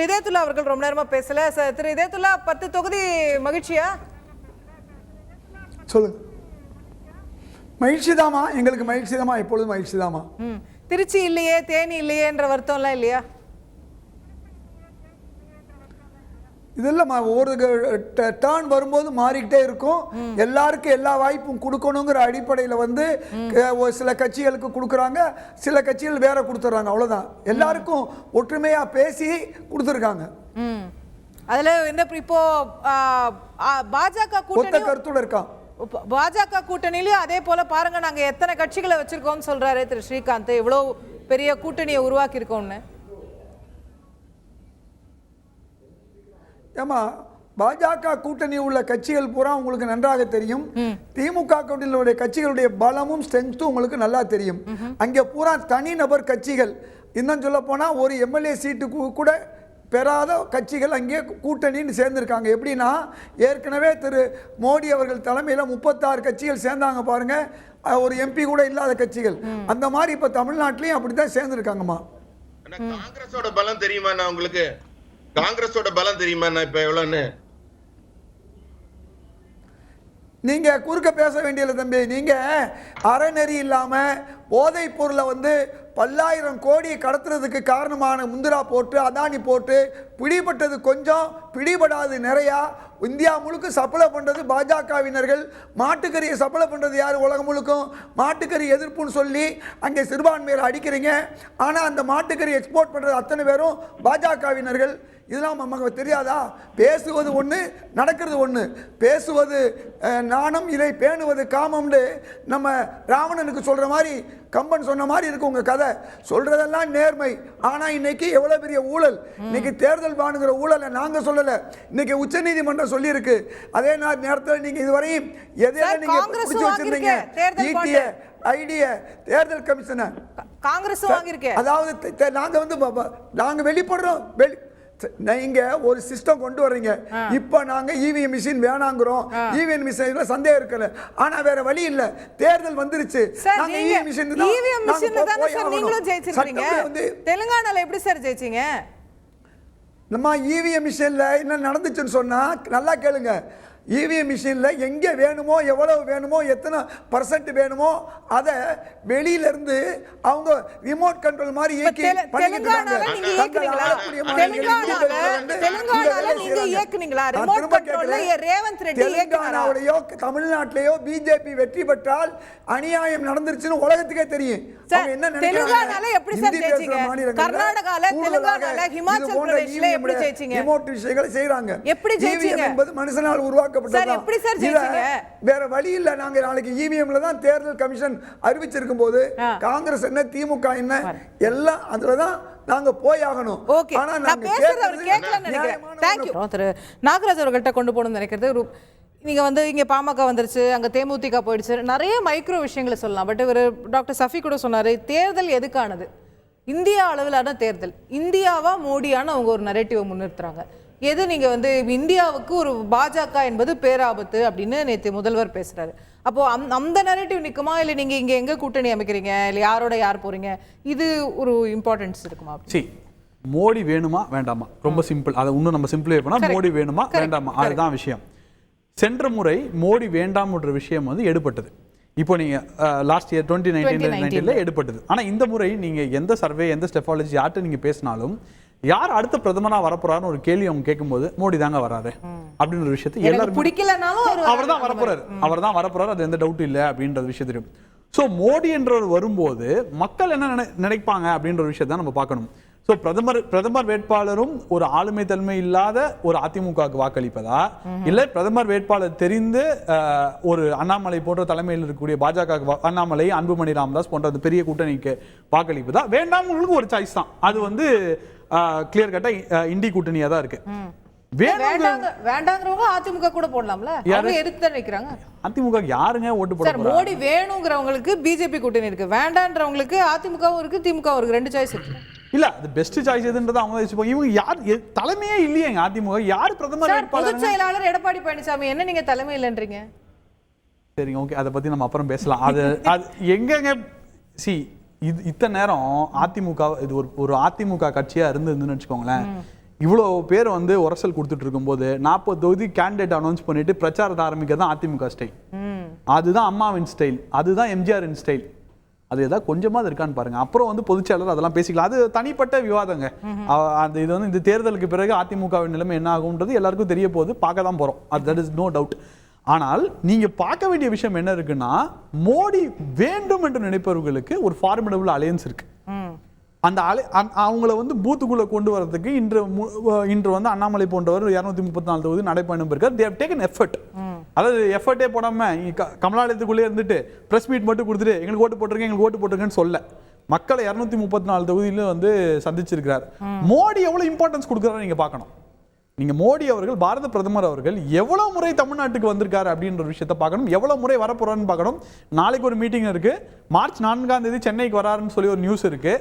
இதயத்துல்லா அவர்கள் ரொம்ப நேரமா பேசல. திரு இதயத்துல்லா 10 தொகுதி மகிழ்ச்சியா? சொல்லுங்க. மகிழ்ச்சிதாமா, எங்களுக்கு மகிழ்ச்சிதாமா, எப்பொழுதும் மகிழ்ச்சிதாமா. திருச்சி இல்லையே, தேனி இல்லையேன்ற வருத்தம் எல்லாம் இல்லையா? இதெல்லாம் ஒவ்வொரு டர்ன் வரும்போது மாறிக்கிட்டே இருக்கும். எல்லாருக்கும் எல்லா வாய்ப்பும் கொடுக்கணுங்கிற அடிப்படையில் சில கட்சிகளுக்கு கொடுக்குறாங்க, சில கட்சிகள் வேற கொடுத்துட்றாங்க. அவ்வளோதான். எல்லாருக்கும் ஒற்றுமையா பேசி கொடுத்துருக்காங்க. அதுல இப்போ பாஜக கூட்டணி கருத்தோட இருக்கான். பாஜக கூட்டணியிலும் அதே போல பாருங்க, நாங்க எத்தனை கட்சிகளை வச்சிருக்கோம் சொல்றாரு திரு ஸ்ரீகாந்த். இவ்வளவு பெரிய கூட்டணியை உருவாக்கி இருக்கோம்னு. ஏமா, பாஜக கூட்டணி உள்ள கட்சிகள் பூரா உங்களுக்கு நன்றாக தெரியும். திமுக கூட்டணியுடைய கட்சிகளுடைய பலமும் ஸ்ட்ரென்த்தும் உங்களுக்கு நல்லா தெரியும். அங்கே பூரா தனிநபர் கட்சிகள், இன்னும் சொல்ல போனா ஒரு எம்எல்ஏ சீட்டுக்கு கூட பெறாத கட்சிகள் அங்கே கூட்டணின்னு சேர்ந்திருக்காங்க. எப்படின்னா, ஏற்கனவே திரு மோடி அவர்கள் தலைமையில் 36 கட்சிகள் சேர்ந்தாங்க பாருங்க, ஒரு எம்பி கூட இல்லாத கட்சிகள். அந்த மாதிரி இப்ப தமிழ்நாட்டிலையும் அப்படித்தான் சேர்ந்திருக்காங்கம்மா. காங்கிரஸோட பலம் தெரியுமா? உங்களுக்கு காங்கிரஸோட பலம் தெரியுமா இப்ப எவ்வளவுன்னு? நீங்க குறுக்க பேச வேண்டியது தம்பி. நீங்க அறநெறி இல்லாம போதைப் பொருளை பல்லாயிரம் கோடி கடத்துறதுக்கு காரணமான முந்திரா போட்டு அதானி போட்டு பிடிபட்டது கொஞ்சம், பிடிபடாது நிறையா. இந்தியா முழுக்க சப்ளை பண்றது பாஜகவினர்கள். மாட்டுக்கறியை சப்ளை பண்றது யார்? உலகம் முழுக்கும். மாட்டுக்கறி எதிர்ப்புன்னு சொல்லி அங்கே சிறுபான்மையை அடிக்கிறீங்க. ஆனா அந்த மாட்டுக்கறி எக்ஸ்போர்ட் பண்றது அத்தனை பேரும் பாஜகவினர்கள். இதெல்லாம் நமக்கு தெரியாதா? பேசுவது ஒன்று, நடக்கிறது ஒன்று. பேசுவது நாணம், இதை பேணுவது காமம்னு நம்ம ராவணனுக்கு சொல்ற மாதிரி, கம்பன் சொன்ன மாதிரி இருக்கு உங்க கதை. சொல்றதெல்லாம் நேர்மை. ஆனா இன்னைக்கு எவ்வளவு பெரிய ஊழல். இன்னைக்கு தேர்தல் பானுங்கிற ஊழலை நாங்க சொல்லல, இன்னைக்கு உச்ச நீதிமன்றம் சொல்லி இருக்கு. அதே நேரத்தில் நீங்க இதுவரையும் எதையெல்லாம் நீங்க பிடிச்சு வச்சிருந்தீங்க, ஈட்டிய ஐடிய தேர்தல் கமிஷனை காங்கிரஸ் வாங்கியிருக்கேன். அதாவது நாங்க வெளிப்படுறோம். நீங்க ஒரு சிஸ்டம் கொண்டு வர்றீங்க. இப்ப நாங்க இவிஎம் மிஷின் வேணாங்கிறோம். இவிஎம் மிஷின்ல சந்தேகம் இருக்கல. ஆனா வேற வழி இல்ல, தேர்தல் வந்துருச்சு. நாங்க இவிஎம் மிஷின் தான். இவிஎம் மிஷின்ல தான் சார் நீங்களும் ஜெயிச்சிருக்கீங்க. தெலுங்கானால எப்படி சார் ஜெயிச்சீங்க? நம்ம இவிஎம் மிஷின்ல என்ன நடந்துச்சுன்னு சொன்னா நல்லா கேளுங்க. இவிஎம் மிஷின்ல எங்க வேணுமோ, எவ்வளவு வேணுமோ, எத்தனை % வேணுமோ அதை வெளியில இருந்து அவங்க ரிமோட் கண்ட்ரோல் மாதிரி இயக்கி தெலுங்கானாவுடையோ தமிழ்நாட்டிலேயோ பிஜேபி வெற்றி பெற்றால் அநியாயம் நடந்துருச்சுன்னு உலகத்துக்கே தெரியும். என்ன ரிமோட் விஷயங்களை செய்யறாங்க. என்பது மனுஷனால் உருவாக்க வேற வழி இல்ல. நாங்க நாளைக்கு இவிஎம்ல தான் தேர்தல் கமிஷன் அறிவிச்சிருக்கும் போது காங்கிரஸ் என்ன, திமுக என்ன, எல்லாம் அதுலதான் நாங்க போய் ஆகணும். ஆனா நாங்க திரு நாகராஜ் அவர்கள்ட்ட கொண்டு போகணும்னு நினைக்கிறது. நீங்க இங்க பாமக வந்துருச்சு, அங்க தேமுதிக போயிடுச்சு, நிறைய மைக்ரோ விஷயங்களை சொல்லலாம். பட் இவர் டாக்டர் சஃபி கூட சொன்னாரு, தேர்தல் எதுக்கானது? இந்தியா அளவிலான தேர்தல். இந்தியாவா மோடியான அவங்க ஒரு நரேட்டிவை முன்னிறுத்துறாங்க. எது நீங்க இந்தியாவுக்கு ஒரு பாஜக என்பது பேராபத்து அப்படின்னு நேற்று முதல்வர் பேசுறாரு. அப்போ அந்த நரேட்டிவ் நிக்குமா, இல்ல நீங்க இங்க எங்க கூட்டணி அமைக்கிறீங்க, இல்ல யாரோட யார் போறீங்க, இது ஒரு இம்பார்ட்டன்ஸ் இருக்குமா? மோடி வேணுமா வேண்டாமா? ரொம்ப சிம்பிள். அதை இன்னும் நம்ம சிம்பிளிஃபை பண்ணா மோடி வேணுமா வேண்டாமா, அதுதான் விஷயம். சென்ற முறை மோடி வேண்டாம்ன்ற விஷயம் எடுபட்டது. இப்போ நீங்க லாஸ்ட் இயர் 2019 எடுப்பட்டது. ஆனா இந்த முறை நீங்க எந்த சர்வே எந்த ஸ்டெஃபாலஜி யார்கிட்ட நீங்க பேசினாலும் யார் அடுத்த பிரதமரா வரப்போறாருன்னு ஒரு கேள்வி அவங்க கேட்கும்போது மோடி தாங்க வராரு அப்படின்ற ஒரு விஷயத்தை எல்லாரும் பிடிக்கலனாலும் அவர் தான் வரப்போறாரு, அது எந்த டவுட் இல்லை அப்படின்ற விஷயம் தெரியும். ஸோ மோடி என்றவர் வரும்போது மக்கள் என்ன நினைப்பாங்க அப்படின்ற ஒரு விஷயத்தை நம்ம பார்க்கணும். ஸோ பிரதமர் வேட்பாளரும் ஒரு ஆளுமை தன்மை இல்லாத ஒரு அதிமுகவுக்கு வாக்களிப்பதா, இல்லை பிரதமர் வேட்பாளர் தெரிந்து ஒரு அண்ணாமலை போன்ற தலைமையில் இருக்கக்கூடிய பாஜக அண்ணாமலை, அன்புமணி ராமதாஸ் போன்ற அந்த பெரிய கூட்டணிக்கு வாக்களிப்பதா, வேண்டாம்ங்களுக்கு ஒரு சாய்ஸ் தான். அது வந்து கிளியர் கட்டா இண்டி கூட்டணியா தான் இருக்கு. வேண்டாங்கிறவங்க அதிமுக கூட போடலாம்ல, அவங்க எதிர்த்து நினைக்கிறாங்க. அதிமுக யாருங்க ஓட்டு போடுறாங்க? மோடி வேணுங்கிறவங்களுக்கு பிஜேபி கூட்டணி இருக்கு, வேண்டான்றவங்களுக்கு அதிமுகவும் இருக்கு, திமுகவும் இருக்கு, 2 சாய்ஸ் இருக்கு. இல்ல அது பெஸ்ட் சாய்ஸ் எதுன்றத அவங்க யோசிப்பாங்க. இவங்க யார் தலைமையே இல்லையே அதிமுக, யார் பிரதமர் வேட்பாளர்? பொதுச் செயலாளர் எடப்பாடி பழனிசாமி, என்ன நீங்க தலைமை இல்லைன்றீங்க? சரிங்க, ஓகே, அதை பத்தி நம்ம அப்புறம் பேசலாம். அது எங்கங்க இத்தனை நேரம் அதிமுக இது ஒரு அதிமுக கட்சியா இருந்ததுன்னு வச்சுக்கோங்களேன், இவ்வளோ பேர் வந்து உரசல் கொடுத்துட்டு இருக்கும்போது 40 தொகுதி கேண்டிடேட் அனௌன்ஸ் பண்ணிட்டு பிரச்சாரத்தை ஆரம்பிக்கிறது தான் அதிமுக ஸ்டைல். அதுதான் அம்மாவின் ஸ்டைல், அதுதான் எம்ஜிஆரின் ஸ்டைல். அது ஏதாவது கொஞ்சமா இருக்கான்னு பாருங்க. அப்புறம் வந்து பொதுச்செயலாளர் அதெல்லாம் பேசிக்கலாம், அது தனிப்பட்ட விவாதங்க. அந்த இது வந்து இந்த தேர்தலுக்கு பிறகு அதிமுகவின் நிலைமை என்ன ஆகும்ன்றது எல்லாருக்கும் தெரிய போகுது, பார்க்க தான் போறோம், தட் இஸ் நோ டவுட். ஆனால் நீங்க பார்க்க வேண்டிய விஷயம் என்ன இருக்குன்னா, மோடி வேண்டும் என்று நினைப்பவர்களுக்கு ஒரு ஃபார்மிடபிள் அலையன்ஸ் இருக்கு. அந்த அவங்கள வந்து பூத்துக்குள்ள கொண்டு வரதுக்கு இன்று வந்து அண்ணாமலை போன்றவர் 234 தொகுதி நடைபயணம் இருக்கார். they have taken effort. அதாவது எஃபர்ட்டே போடாம கமலாலயத்துக்குள்ளே இருந்துட்டு பிரஸ் மீட் மட்டும் கொடுத்துட்டு எங்களுக்கு ஓட்டு போட்டுருங்கன்னு சொல்ல, மக்களை 234 தொகுதியில வந்து சந்திச்சிருக்கிறார். மோடி எவ்வளவு இம்பார்ட்டன்ஸ் கொடுக்குறாரு நீங்க பார்க்கணும். நீங்க மோடி அவர்கள், பாரத பிரதமர் அவர்கள் எவ்வளவு முறை தமிழ்நாட்டுக்கு வந்திருக்காரு அப்படின்ற விஷயத்தை பார்க்கணும், எவ்வளவு முறை வரப்போறாருன்னு பார்க்கணும். நாளைக்கு ஒரு மீட்டிங் இருக்கு, மார்ச் 4ஆம் தேதி சென்னைக்கு வராருன்னு சொல்லி ஒரு நியூஸ் இருக்கு.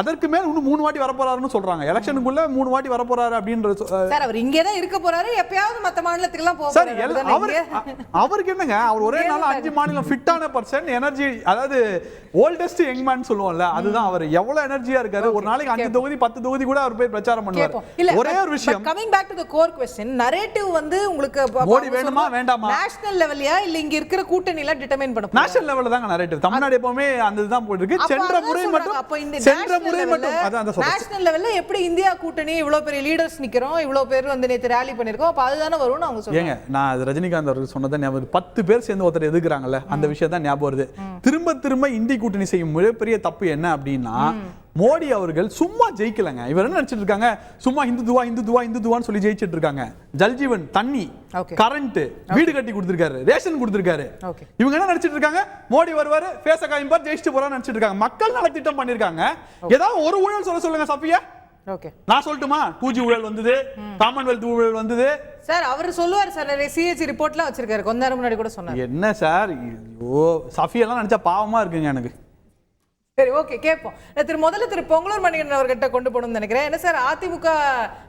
அதற்கு மேல் இன்னும் 3 வாட்டி வரப்போறாருன்னு சொல்றாங்க. எலெக்ஷனுக்குள்ள 3 வாட்டி வரப்போறாரு அப்படின்ற. சார் அவர் இங்கே தான் இருக்க போறாரு, எப்பயாவது மத்த மாநிலத்துக்கு எல்லாம் போறாரு. சார் அவருக்கு என்னங்க, அவர் ஒரே நாள் 5 மாநிலம் ஃபிட்டான பர்சன், எனர்ஜி, அதாவது ஓல்டஸ்ட் யங் மேன் சொல்லுவோம்ல, அதுதான் அவர். எவ்வளவு எனர்ஜியா இருக்காரு, ஒரு நாளைக்கு 5 தொகுதி 10 தொகுதி கூட அவர் போய் பிரச்சாரம் பண்ணுவார். ஒரே ஒரு விஷயம், coming back to the core question, narrative வந்து உங்களுக்கு மோடி வேணுமா வேண்டாமா, நேஷனல் லெவல்லையா இல்ல இங்க இருக்கிற கூட்டணில டிட்டர்மைன் பண்ண? நேஷனல் லெவல்ல தாங்க நரேட்டிவ். தமிழ்நாடு எப்பவுமே அந்த இதுதான் போயிட்டு இருக்கு. சென்ற முறை மட்டும் நேஷனல் லெவல்ல எப்படி இந்தியா கூட்டணி இவ்வளவு பெரிய லீடர்ஸ் நிக்கிறோம், இவ்வளவு பேர் வந்து நேத்து ராலி பண்ணிருக்கோம், அப்ப அதுதானே வரும்னு அவங்க சொல்றாங்க. நான் ரஜினிகாந்த் அவர்கள் சொன்னதை ஞாபகம், 10 பேர் சேர்ந்து ஒருத்தர் எதுக்குறாங்கல்ல, அந்த விஷயம் தான் ஞாபகம் வருது. திரும்ப இந்தி கூட்டணி செய்யும் மிகப்பெரிய தப்பு என்ன அப்படின்னா, மோடி அவர்கள் சும்மா ஜெயிக்கலங்க. இவர் என்ன நினைச்சிட்டு இருக்காங்க, சும்மா இந்துத்துவான்னு சொல்லி ஜெயிச்சிட்டு இருக்காங்க. ஜல்ஜீவன் தண்ணி, கரண்ட், வீடு கட்டி கொடுத்திருக்காரு, ரேஷன் கொடுத்திருக்காரு. இவங்க என்ன நினைச்சிட்டு இருக்காங்க, மோடி வருவாரு பேச காய்ப்பார் ஜெயிச்சுட்டு போறான்னு நினைச்சிட்டு இருக்காங்க. மக்கள் நலத்திட்டம் பண்ணிருக்காங்க. ஏதாவது ஒரு ஊழல் சொல்லுங்க சஃபியா. நான் சொல்லட்டுமா, 2G ஊழல் வந்தது, காமன்வெல்த் ஊழல் வந்தது. சார் அவர் சொல்லுவார் சார், சிஹெச் ரிப்போர்ட்லாம் வச்சிருக்காரு, கொஞ்ச நேரம் முன்னாடி கூட சொன்னார். என்ன சார் சஃபியா எல்லாம் நினைச்சா பாவமா இருக்குங்க எனக்கு. சரி, ஓகே, கேட்போம். திரு பொங்கலூர் மணிகண்டன் அவர்கிட்ட கொண்டு போகணும்னு நினைக்கிறேன். என்ன சார், அதிமுக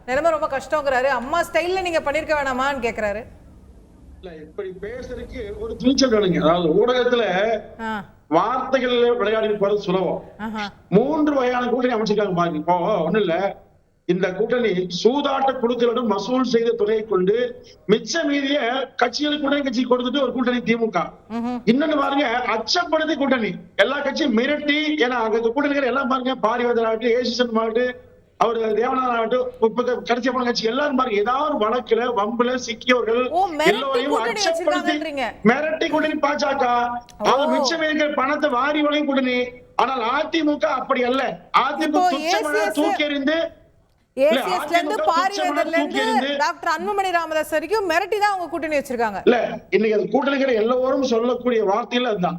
நிலைமை ரொம்ப கஷ்டங்கிறாரு, அம்மா ஸ்டைல்ல நீங்க பண்ணிருக்க வேணாமான்னு கேக்குறாரு. இல்ல, இப்படி பேசுறதுக்கு ஒரு துணிச்சல் வேணுங்க. அதாவது ஊடகத்துல வார்த்தைகள் விளையாடி போறது சுலபம். 3 வகையான கூட்டணி அமைச்சிருக்காங்க பாருங்க. இப்போ ஒண்ணு இல்ல, இந்த கூட்டணி சூதாட்ட குழுக்களிடம் வசூல் செய்த துறையை கொண்டு மிச்ச மீதிய கட்சிகளுக்கு கூட்டணி கட்சி கொடுத்துட்டு ஒரு கூட்டணி திமுக. இன்னொன்னு பாருங்க, அச்சப்படுத்தி கூட்டணி, எல்லா கட்சியும் மிரட்டி. ஏன்னா அங்க கூட்டணிகள் எல்லாம் பாருங்க, பாரிவேந்தர் ஆகட்டும், ஏசிசன் ஆகட்டும், அவர் தேவநாதன் ஆகட்டும், கடைசி போன கட்சி எல்லாரும் பாருங்க, ஏதாவது ஒரு வழக்குல வம்புல சிக்கியவர்கள் எல்லோரையும் அச்சப்படுத்தி மிரட்டி கூட்டணி பாஜக. அவங்க மிச்சம் இருக்கிற பணத்தை வாரி வளையும் கூட்டணி. ஆனால் அதிமுக அப்படி அல்ல. அதிமுக துச்சமாக தூக்கி எறிந்து, ஏசிஎஸ்ல இருந்து பாரிவேந்தர்ல இருந்து டாக்டர் அன்புமணி ராமதாஸ் வரைக்கும் மிரட்டி தான் அவங்க கூட்டணி வச்சிருக்காங்க. இல்ல, இன்னைக்கு அந்த கூட்டணிகள் எல்லோரும் சொல்லக்கூடிய வார்த்தையில அதுதான்.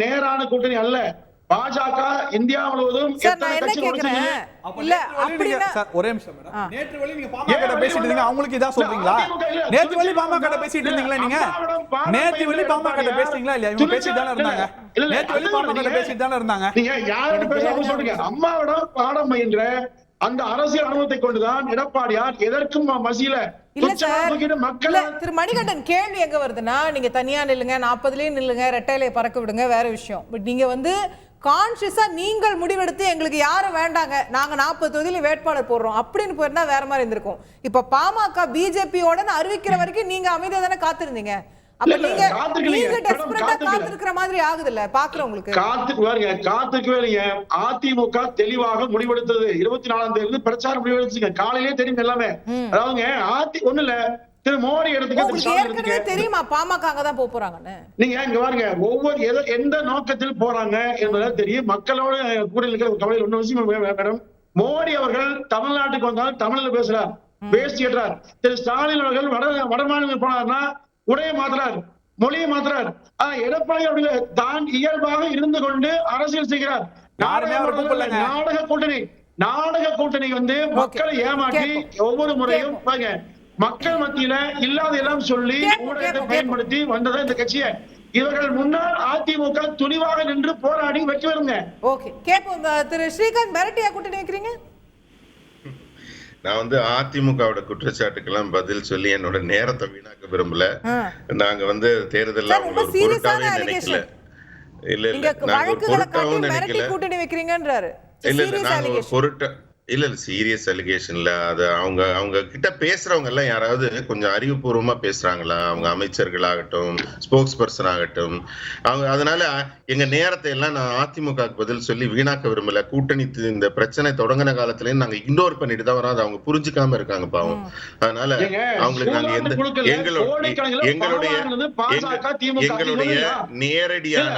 நேரான கூட்டணி அல்ல. பாஜக இந்தியா முழுவதும் எத்தனை கட்சி கொடுத்தீங்க? இல்ல அப்படினா ஒரே நிமிஷம் மேடம், நேற்று வழி நீங்க பாமக பேசிட்டு இருந்தீங்க, அவங்களுக்கு இதா சொல்றீங்களா? நேற்று வழி பாமக பேசிட்டு இருந்தீங்களா நீங்க? நேற்று வழி பாமக பேசுறீங்களா இல்லையா? இவங்க பேசிட்டு தான இருந்தாங்க. நேற்று வழி பாமக பேசிட்டு தான இருந்தாங்க. நீங்க யாரோட பேசணும் சொல்றீங்க? அம்மாவோட பாடம் பயின்ற அந்த அரசியல் அனுபவத்தை கொண்டுதான் எடப்பாடியார் எதற்கும் மசியல. திரு மணிகண்டன், கேள்வி எங்க வருதுன்னா, நீங்க தனியா நில்லுங்க, 40லயும் நில்லுங்க, ரெட்டையிலையை பறக்க விடுங்க, வேற விஷயம். பட் நீங்க வந்து கான்சியஸா நீங்கள் முடிவெடுத்து எங்களுக்கு யாரும் வேண்டாங்க, நாங்க 40 தொகுதியில வேட்பாளர் போடுறோம் அப்படின்னு போயிருந்தா வேற மாதிரி இருந்திருக்கும். இப்ப பாமக பிஜேபியோட அறிவிக்கிற வரைக்கும் நீங்க அமைதியா தானே காத்திருந்தீங்க. அப்ப நீங்க டெஸ்பரேட்டா காத்திருக்கிற மாதிரி ஆகுதுல்ல பாக்குறவங்களுக்கு. காத்துக்கவே இல்லைங்க. அதிமுக தெளிவாக முடிவெடுத்தது 24ஆம் தேதி பிரச்சாரம் முடிவெடுத்துங்க. காலையிலே தெரியும் எல்லாமே. அதாவது ஒண்ணு இல்ல, திரு மோடி எடுத்துக்க தெரியுமா பாமக அங்கதான் போறாங்கன்னு. நீங்க இங்க பாருங்க, ஒவ்வொரு எந்த நோக்கத்தில் போறாங்க என்பதை தெரியும். மக்களோட கூட இருக்கிற கவலை ஒண்ணு விஷயம் மேடம், மோடி அவர்கள் தமிழ்நாட்டுக்கு வந்தால் தமிழ்ல பேசுறார், பேசிடுறார். திரு ஸ்டாலின் அவர்கள் வட மாநிலம் போனார்னா உடைய மாத்துறார், மொழியை மாத்துறார். எடப்பாடி அவர்கள் தான் இயல்பாக இருந்து கொண்டு அரசியல் செய்கிறார். நாடக கூட்டணி வந்து மக்களை ஏமாற்றி ஒவ்வொரு முறையும் மக்கள் மத்தியில இல்லாத எல்லாம் சொல்லி ஊடகத்தை பயன்படுத்தி வந்ததா இந்த கட்சியை. இவர்கள் முன்னாள் அதிமுக துணிவாக நின்று போராடி வெற்றி வருங்க. ஓகே, கேப்போம். திரு ஸ்ரீகாந்த், மிரட்டியா கூட்டணி வைக்கிறீங்க? நான் வந்து அதிமுகவோட குற்றச்சாட்டுக்கெல்லாம் பதில் சொல்லி என்னோட நேரத்தை வீணாக்க விரும்பல. நாங்க வந்து தேர்தல் பொருட்டாவே நினைக்கல. இல்ல நாங்க ஒரு பொருட்டாவும் நினைக்கல. கூட்டணி வைக்கிறீங்கன்றாரு. இல்ல நாங்க ஒரு பொருட்டா இல்ல சீரியஸ் அலிகேஷன்ல அது அவங்க கிட்ட பேசுறவங்க எல்லாம் யாராவது கொஞ்சம் அறிவுபூர்வமா பேசுறாங்களா? அவங்க அமைச்சர்களாகட்டும், ஸ்போக்ஸ் பர்சன் ஆகட்டும், அவங்க அதனால எங்க நேரத்தை எல்லாம் நான் அதிமுக பதில் சொல்லி வீணாக்க விரும்பல. கூட்டணி இந்த பிரச்சனை தொடங்கின காலத்துல நாங்க இக்னோர் பண்ணிட்டு தான் வரோம். அவங்க புரிஞ்சுக்காம இருக்காங்க பாவம். அதனால அவங்களுக்கு நாங்க எங்களுடைய நேரடியான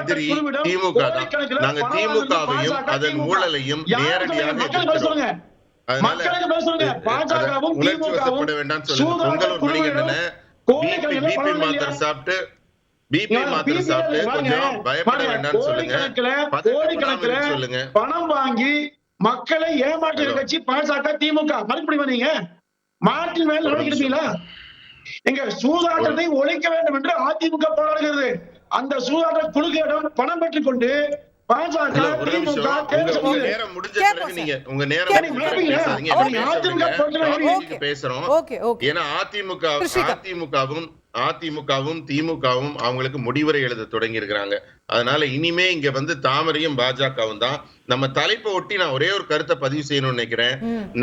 எதிரி திமுக தான். நாங்க திமுகவையும் அதன் ஊழலையும் நேரடியாக எதிர்க்கிறோம். அதனால உணர்ச்சிவசப்பட வேண்டாம் சொல்லுங்க. பொங்கலூர் மணிகண்டன பிபி மாத்திரை சாப்பிட்டு கொஞ்சம் பயப்பட வேண்டாம்னு சொல்லுங்க. சொல்லுங்க, பணம் வாங்கி மக்களை ஏமாற்றுற கட்சி பாஜக திமுக. மறுபடியும் நீங்க மாற்றின் மேல் நடக்கிறீங்களா? எங்க சூதாட்டத்தை ஒழிக்க வேண்டும் என்று அதிமுக போராடுகிறது. அந்த சூதாட்ட குழுக்களிடம் பணம் பெற்றுக் கொண்டு பாஜக திமுக அதிமுகவும் திமுகவும் அவங்களுக்கு முடிவுரை எழுத தொடங்கி இருக்கிறாங்க. அதனால இனிமே இங்க வந்து தாமரையும் பாஜகவும் தான். நம்ம தலைப்பை ஒட்டி நான் ஒரே ஒரு கருத்தை பதிவு செய்யணும்னு நினைக்கிறேன்.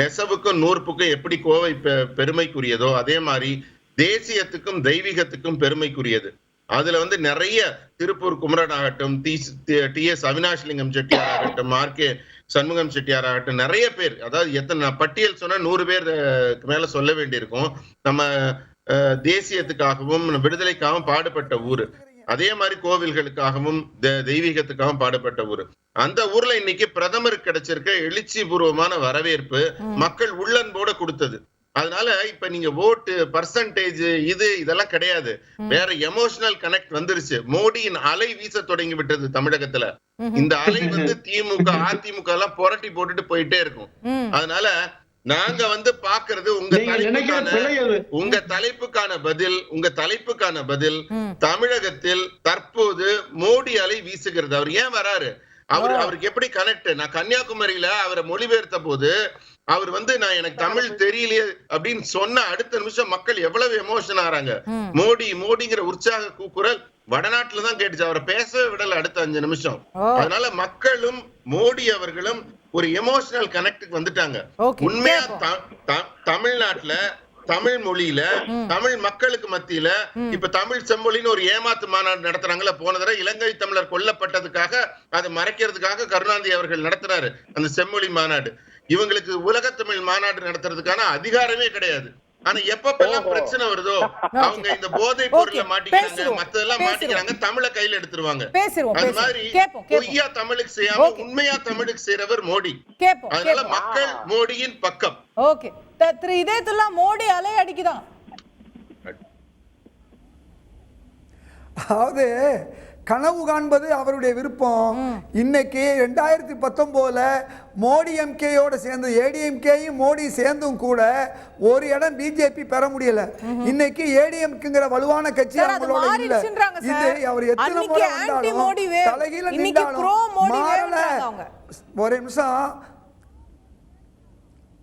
நெசவுக்கும் நூற்புக்கும் எப்படி கோவை பெருமைக்குரியதோ அதே மாதிரி தேசியத்துக்கும் தெய்வீகத்துக்கும் பெருமைக்குரியது. அதுல வந்து நிறைய திருப்பூர் குமரன் ஆகட்டும், டி.எஸ். அவினாஷ்லிங்கம் செட்டியார் ஆகட்டும், ஆர்.கே. சண்முகம் செட்டியார் ஆகட்டும், நிறைய பேர், அதாவது எத்தனை பட்டியல் சொன்னா 100 பேருக்கு மேல சொல்ல வேண்டியிருக்கும். நம்ம தேசியத்துக்காகவும் விடுதலைக்காகவும் பாடுபட்ட ஊரு. அதே மாதிரி கோவில்களுக்காகவும் தெய்வீகத்துக்காகவும் பாடுபட்ட ஊரு. அந்த ஊர்ல இன்னைக்கு பிரதமருக்கு கிடைச்சிருக்க எழுச்சி பூர்வமான வரவேற்பு மக்கள் உள்ளன்போட கொடுத்தது. அதனால இப்ப நீங்க ஓட்டு பர்சன்டேஜ் இதெல்லாம் கிடையாது. வேற எமோஷனல் கனெக்ட் வந்துருச்சு. மோடியின் அலை வீச தொடங்கி விட்டது தமிழகத்துல. இந்த அலை வந்து திமுக அதிமுக எல்லாம் புரட்டி போட்டுட்டு போயிட்டே இருக்கும். அதனால நாங்க வந்து பாக்குறது உங்க தலைப்புக்கான பதில் தமிழகத்தில் தற்போது மோடி அலை வீசுகிறது. அவர் ஏன் வராரு? அவருக்கு எப்படி கனெக்ட்? நான் கன்னியாகுமரியில அவரை மொழிபெயர்த்த போது அவர் வந்து நான் எனக்கு தமிழ் தெரியலையே அப்படின்னு சொன்ன அடுத்த நிமிஷம் மக்கள் எவ்வளவு எமோஷன் ஆறாங்க. மோடிங்கிற உற்சாக கூக்குரல் வடநாட்டுல தான் கேட்டுச்சு. அவரை பேசவே விடல அடுத்த 5 நிமிஷம். அதனால மக்களும் மோடி அவர்களும் ஒரு எமோஷனல் கனெக்டுக்கு வந்துட்டாங்க. உண்மையா தமிழ்நாட்டுல தமிழ் மொழியில தமிழ் மக்களுக்கு மத்தியில இப்ப தமிழ் செம்மொழின்னு ஒரு ஏமாத்து மாநாடு நடத்துறாங்கல்ல. போன தடவை இலங்கை தமிழர் கொல்லப்பட்டதுக்காக அதை மறைக்கிறதுக்காக கருணாநிதி அவர்கள் நடத்துறாரு அந்த செம்மொழி மாநாடு. இவங்களுக்கு உலக தமிழ் மாநாடு நடத்துறதுக்கான அதிகாரமே கிடையாது. ஆனா எப்பப்பெல்லாம் பிரச்சனை வருதோ அவங்க இந்த போதை பொருள்ல மாட்டிக்கிறாங்க, மத்ததெல்லாம் மாட்டிக்கிறாங்க, தமிழை கையில எடுத்துருவாங்க. அது மாதிரி பொய்யா தமிழுக்கு செய்யாம உண்மையா தமிழுக்கு செய்யறவர் மோடி. அதனால மக்கள் மோடியின் பக்கம். ஓகே, இதயத்துலாம் மோடி அலை அடிக்குதான். அதாவது கனவு காண்பது அவருடைய விருப்பம். இன்னைக்கு 2019 மோடி எம்கேயோட சேர்ந்து ஏடிஎம்கேயும் மோடி சேர்ந்தும் கூட ஒரு இடம் பிஜேபி பெற முடியல. இன்னைக்கு ஏடிஎம்குங்கிற வலுவான கட்சி அவங்களோட இல்ல. இது அவர் எத்தனை முறை வந்தாலும் தலைகீழ நின்றாலும் மாறல. ஒரு நிமிஷம்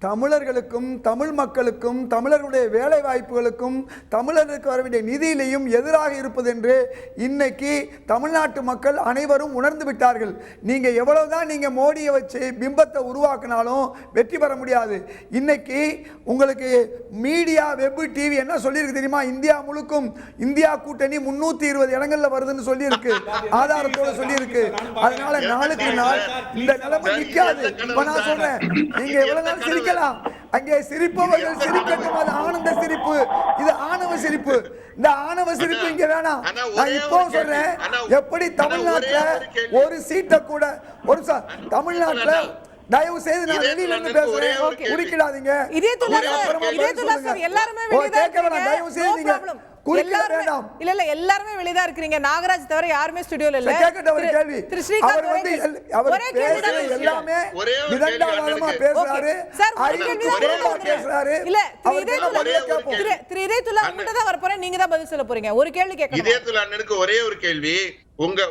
தமிழர்களுக்கும் தமிழ் மக்களுக்கும் தமிழர்களுடைய வேலை வாய்ப்புகளுக்கும் தமிழர்களுக்கு வர வேண்டிய நிதியிலையும் எதிராக இருப்பது என்று இன்னைக்கு தமிழ்நாட்டு மக்கள் அனைவரும் உணர்ந்து விட்டார்கள். நீங்கள் எவ்வளவுதான் நீங்கள் மோடியை வச்சு பிம்பத்தை உருவாக்கினாலும் வெற்றி பெற முடியாது. இன்னைக்கு உங்களுக்கு மீடியா வெப் டிவி என்ன சொல்லியிருக்கு தெரியுமா? இந்தியா முழுக்கும் இந்தியா கூட்டணி 320 இடங்கள்ல வருதுன்னு சொல்லியிருக்கு, ஆதாரத்தோடு சொல்லியிருக்கு. அதனால நாளுக்கு நாள் இந்த நிலைமை நிற்காது. இப்ப நான் சொல்றேன், நீங்க எவ்வளவு நாள் சிரிக்கலாம், அங்கே சிரிப்பவர்கள் சிரிக்கட்டும், அது ஆனந்த சிரிப்பு, இது ஆணவ சிரிப்பு. இந்த ஆணவ சிரிப்பு இங்க வேணாம். நான் இப்போ சொல்றேன், எப்படி தமிழ்நாட்டுல ஒரு சீட்டை கூட ஒரு தமிழ்நாட்டுல தயவு செய்து நான் வெளியில இருந்து பேசுறேன், குறுக்கிடாதீங்க. எல்லாருமே வெளியதான் இருக்கிறீங்க. நாகராஜ் தவிர யாருமே ஸ்டுடியோல இல்ல. திரு ஸ்ரீகாந்த் அவர் பேசுறது எல்லாமே விதண்டாவாதமா பேசுறாரு, பேசுறாரு. இல்ல திரு இதயத்துல்லா உங்ககிட்ட தான் வரப்போறேன், நீங்க தான் பதில் சொல்ல போறீங்க. ஒரு கேள்வி கேட்கணும். இதயத்துல்லா அண்ணனுக்கு ஒரே ஒரு கேள்வி.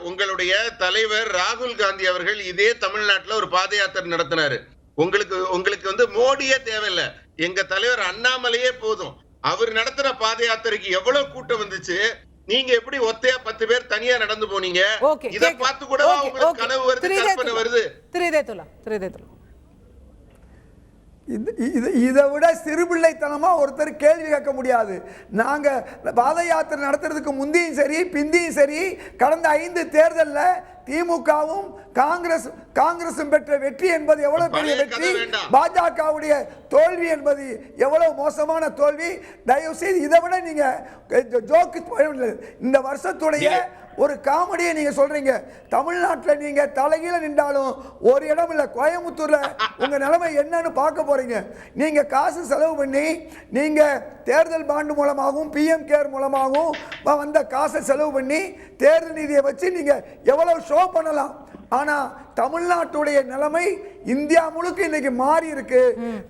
உங்களுடைய தலைவர் ராகுல் காந்தி அவர்கள் இதே தமிழ்நாட்டுல ஒரு பாத யாத்திரை நடத்தினாரு. உங்களுக்கு மோடியே தேவையில்லை, எங்க தலைவர் அண்ணாமலையே போதும். அவர் நடத்துற பாத யாத்திரைக்கு எவ்வளவு கூட்டம் வந்துச்சு. நீங்க எப்படி ஒத்தையா 10 பேர் தனியா நடந்து போனீங்க? இத பார்த்து கூட உங்களுக்கு கனவு வருது, கற்பனை வருது. இதை விட சிறுபிள்ளைத்தனமா ஒருத்தர் கேள்வி கேட்க முடியாது. நாங்க பாத யாத்திரை நடத்துறதுக்கு முந்தியும் சரி பிந்தியும் சரி கடந்த 5 தேர்தலில் திமுகவும் காங்கிரசும் பெற்ற வெற்றி என்பது எவ்வளவு பெரிய வெற்றி, பாஜகவுடைய தோல்வி என்பது எவ்வளவு மோசமான தோல்வி. தயவு செய்து இதை விட நீங்க ஜோக்கு இந்த வருஷத்துடைய ஒரு காமெடியை நீங்க சொல்றீங்க. தமிழ்நாட்டில் நீங்க தலைகீழ நின்றாலும் ஒரு இடம் இல்ல. கோயம்புத்தூர்ல உங்க நிலைமை என்னன்னு பார்க்க போறீங்க. நீங்க காசு செலவு பண்ணி நீங்க தேர்தல் பாண்டு மூலமாகவும் PM கேர் மூலமாகவும் வந்த காசை செலவு பண்ணி தேர்தல் நிதியை வச்சு நீங்க எவ்வளவு ஷோ பண்ணலாம். ஆனா தமிழ்நாட்டுடைய நிலைமை இந்தியா முழுக்க இன்னைக்கு மாறி இருக்கு.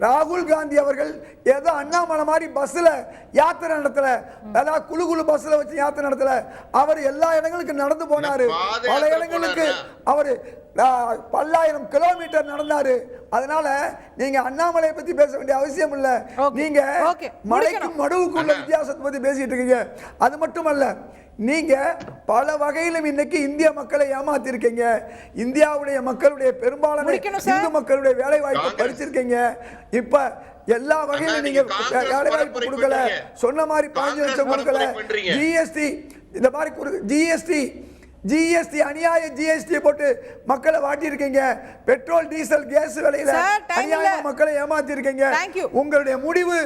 ராகுல் காந்தி அவர்கள் ஏதோ அண்ணாமலை மாதிரி பஸ்ல யாத்திரை நடத்தல, அதாவது குழு பஸ்ல வச்சு யாத்திரை நடத்தல. அவர் எல்லா இடங்களுக்கும் நடந்து போனாரு, பல இடங்களுக்கு அவரு பல்லாயிரம் கிலோமீட்டர் நடந்தாரு. அதனால நீங்க அண்ணாமலையை பத்தி பேச வேண்டிய அவசியம் இல்ல. நீங்க மலைக்கும் மடுவுக்கும் உள்ள வித்தியாசத்தை பத்தி பேசிட்டு இருக்கீங்க. அது மட்டுமல்ல, நீங்க பல வகையிலும் இன்னைக்கு இந்திய மக்களை ஏமாத்தி இருக்கீங்க. இந்தியாவுடைய மக்களுடைய பெரும்பாலான இந்து மக்களுடைய வேலை வாய்ப்பு பறிச்சிருக்கீங்க. இப்ப எல்லா வகையிலும் நீங்க வேலை வாய்ப்பு கொடுக்கல, சொன்ன மாதிரி 15 லட்சம் கொடுக்கல. GST இந்த மாதிரி ஜிஎஸ்டி அநியாய ஜிஎஸ்டி போட்டு மக்களை வாட்டி இருக்கீங்க. பெட்ரோல் டீசல் கேஸ் விலையில அநியாய மக்களை ஏமாத்தி இருக்கீங்க. உங்களுடைய முடிவு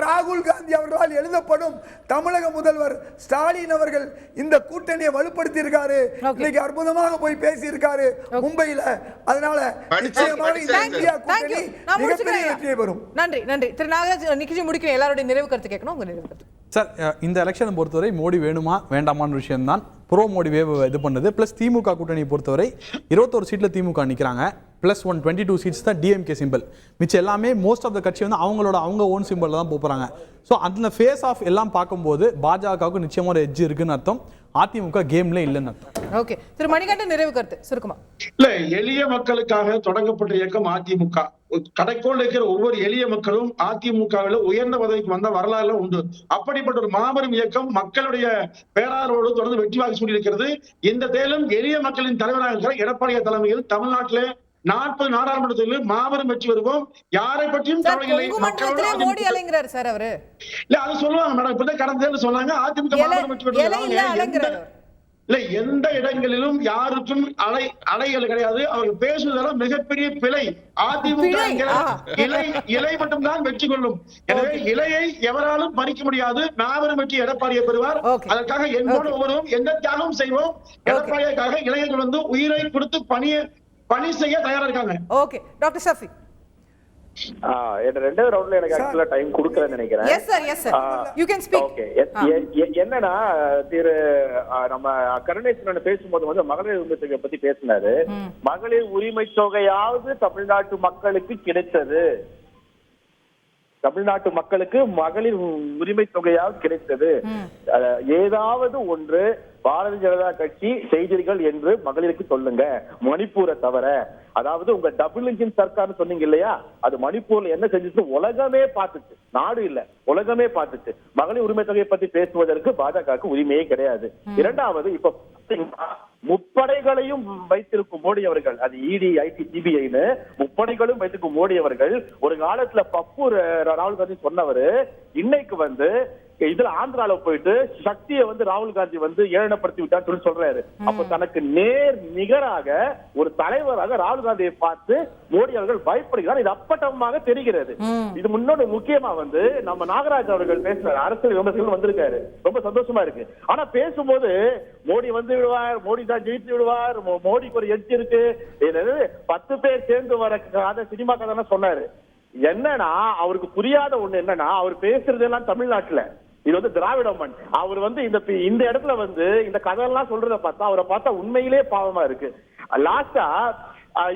ராகுல் காந்தி அவர்களால் எழுதப்படும் தமிழக முதல்வர் ஸ்டாலின் அவர்கள் இந்த கூட்டணியை வலுப்படுத்தி இருக்காரு. இன்னைக்கு அற்புதமாக போய் பேசி இருக்காரு மும்பையில. அதனால நிச்சயமாக இந்த இந்தியா கூட்டணி மிகப்பெரிய வெற்றியை பெறும். நன்றி நன்றி. திரு நாகராஜ் நிகழ்ச்சி முடிக்கிறேன். எல்லாருடைய நிறைவு கருத்து கேட்கணும். உங்க நிறைவு கருத்து சார். இந்த எலெக்ஷனை பொறுத்தவரை மோடி வேணுமா வேண்டாமான்னு விஷயம் தான் ப்ரோ மோடி வேவ் இது பண்ணது. ப்ளஸ் திமுக கூட்டணியை பொறுத்தவரை 21 சீட்டில் திமுக நிற்கிறாங்க. ப்ளஸ் 122 சீட்ஸ் தான் டிஎம்கே சிம்பிள். மிச்சம் எல்லாமே மோஸ்ட் ஆஃப் த கட்சி வந்து அவங்க ஓன் சிம்பிளில் தான் போகிறாங்க. ஸோ அந்த ஃபேஸ் ஆஃப் எல்லாம் பார்க்கும்போது பாஜகவுக்கு நிச்சயமாக ஒரு எட்ஜ் இருக்குன்னு அர்த்தம். அதிமுக கேம்ல இல்லைன்னு அர்த்தம். ஓகே, திரு மணிகண்டன் நிறைவு கருத்து சுருக்கமா. இல்ல, எளிய மக்களுக்காக தொடங்கப்பட்ட இயக்கம் அதிமுக. கடைக்கோள் இருக்கிற ஒவ்வொரு எளிய மக்களும் அதிமுகவில் உயர்ந்த பதவிக்கு வந்த வரலாறுல உண்டு. அப்படிப்பட்ட ஒரு மாபெரும் இயக்கம் மக்களுடைய பேராரோடு தொடர்ந்து வெற்றி வாகி சூடியிருக்கிறது. இந்த தேர்தலும் எளிய மக்களின் தலைவராக இருக்கிற எடப்பாடியார் தலைமையில் தமிழ்நாட்டிலே 40 நாடாளுமன்ற தேர்தலில் மாபெரும் வெற்றி வருவோம். யாரை பற்றியும் மோடி அலைங்கிறார் சார் அவரு. இல்ல, அது சொல்லுவாங்க மேடம். இப்பதான் கடந்த தேர்தல் சொன்னாங்க அதிமுக மாபெரும் வெற்றி பெறுவாங்க. இல்ல, எந்த இடங்களிலும் யாருக்கும் அலைகள் கிடையாது. அவர்கள் பேசுவதெல்லாம் மிகப்பெரிய பிழை. அதிமுக இலை மட்டும்தான் வெற்றி கொள்ளும். எனவே இலையை எவராலும் பறிக்க முடியாது. மாபெரும் வெற்றி எடப்பாடியை பெறுவார். அதற்காக என்னோட ஒவ்வொருவரும் எந்த தியாகம் செய்வோம். எடப்பாடியாக இளைஞர்கள் வந்து உயிரை கொடுத்து பணி செய்ய தயாரா இருக்காங்க. Okay, doctor Shafi. ரெண்டாவது ரவுண்ட்ல எனக்கு ஆக்சுவலா டைம் கொடுக்கறேன்னு நினைக்கிறேன். Yes sir, yes sir, you can speak. Okay, என்னன்னா திரு நம்ம கருணேசன் பேசும்போது வந்து மகளிர் உரிமை தொகை பத்தி பேசினாரு. மகளிர் உரிமை தொகையாவது தமிழ்நாட்டு மக்களுக்கு கிடைத்தது, தமிழ்நாட்டு மக்களுக்கு மகளிர் உரிமை தொகையாவது கிடைத்தது. ஏதாவது ஒன்று பாரதிய ஜனதா கட்சி செய்தீர்கள் என்று மகளிருக்கு சொல்லுங்க. மணிப்பூரை தவிர, அதாவது உங்க டபுள் இன்ஜின் சர்க்கார்னு சொன்னீங்க இல்லையா, அது மணிப்பூர்ல என்ன செஞ்சுச்சு உலகமே பார்த்துச்சு. நாடு இல்ல, உலகமே பார்த்துச்சு. மகளிர் உரிமை தொகையை பத்தி பேசுவதற்கு பாஜகவுக்கு உரிமையே கிடையாது. இரண்டாவது, இப்ப முப்படைகளையும் வைத்திருக்கும் மோடி அவர்கள், அது இடி, ஐடி, சிபிஐன்னு முப்படைகளும் வைத்திருக்கும் மோடி அவர்கள் ஒரு காலத்துல பப்பு ராகுல் காந்தி சொன்னவரு, இன்னைக்கு வந்து இதுல ஆந்திரால போயிட்டு சக்தியை வந்து ராகுல் காந்தி வந்து ஏளனப்படுத்தி விட்டான்னு சொல்லி சொல்றாரு. அப்ப தனக்கு நேர் நிகராக ஒரு தலைவராக ராகுல் காந்தியை பார்த்து மோடி அவர்கள் பயப்படுகிறார். இது அப்பட்டமாக தெரிகிறது. இது முன்னோடு முக்கியமா வந்து நம்ம நாகராஜ் அவர்கள் பேசுறாரு, அரசியல் விமர்சகர்கள் வந்திருக்காரு, ரொம்ப சந்தோஷமா இருக்கு. ஆனா பேசும்போது மோடி வந்து விடுவார், மோடி தான் ஜெயித்து விடுவார், மோடிக்கு ஒரு எட்ஜ் இருக்கு, 10 பேர் சேர்ந்து வர கதை, சினிமா கதை சொன்னாரு. என்னன்னா அவருக்கு புரியாத ஒண்ணு என்னன்னா, அவர் பேசுறது எல்லாம் தமிழ்நாட்டுல, இது வந்து திராவிட மண். அவர் வந்து இந்த இடத்துல வந்து இந்த கதையெல்லாம் சொல்றத பார்த்தா அவரை பார்த்தா உண்மையிலே பாவமா இருக்கு. லாஸ்டா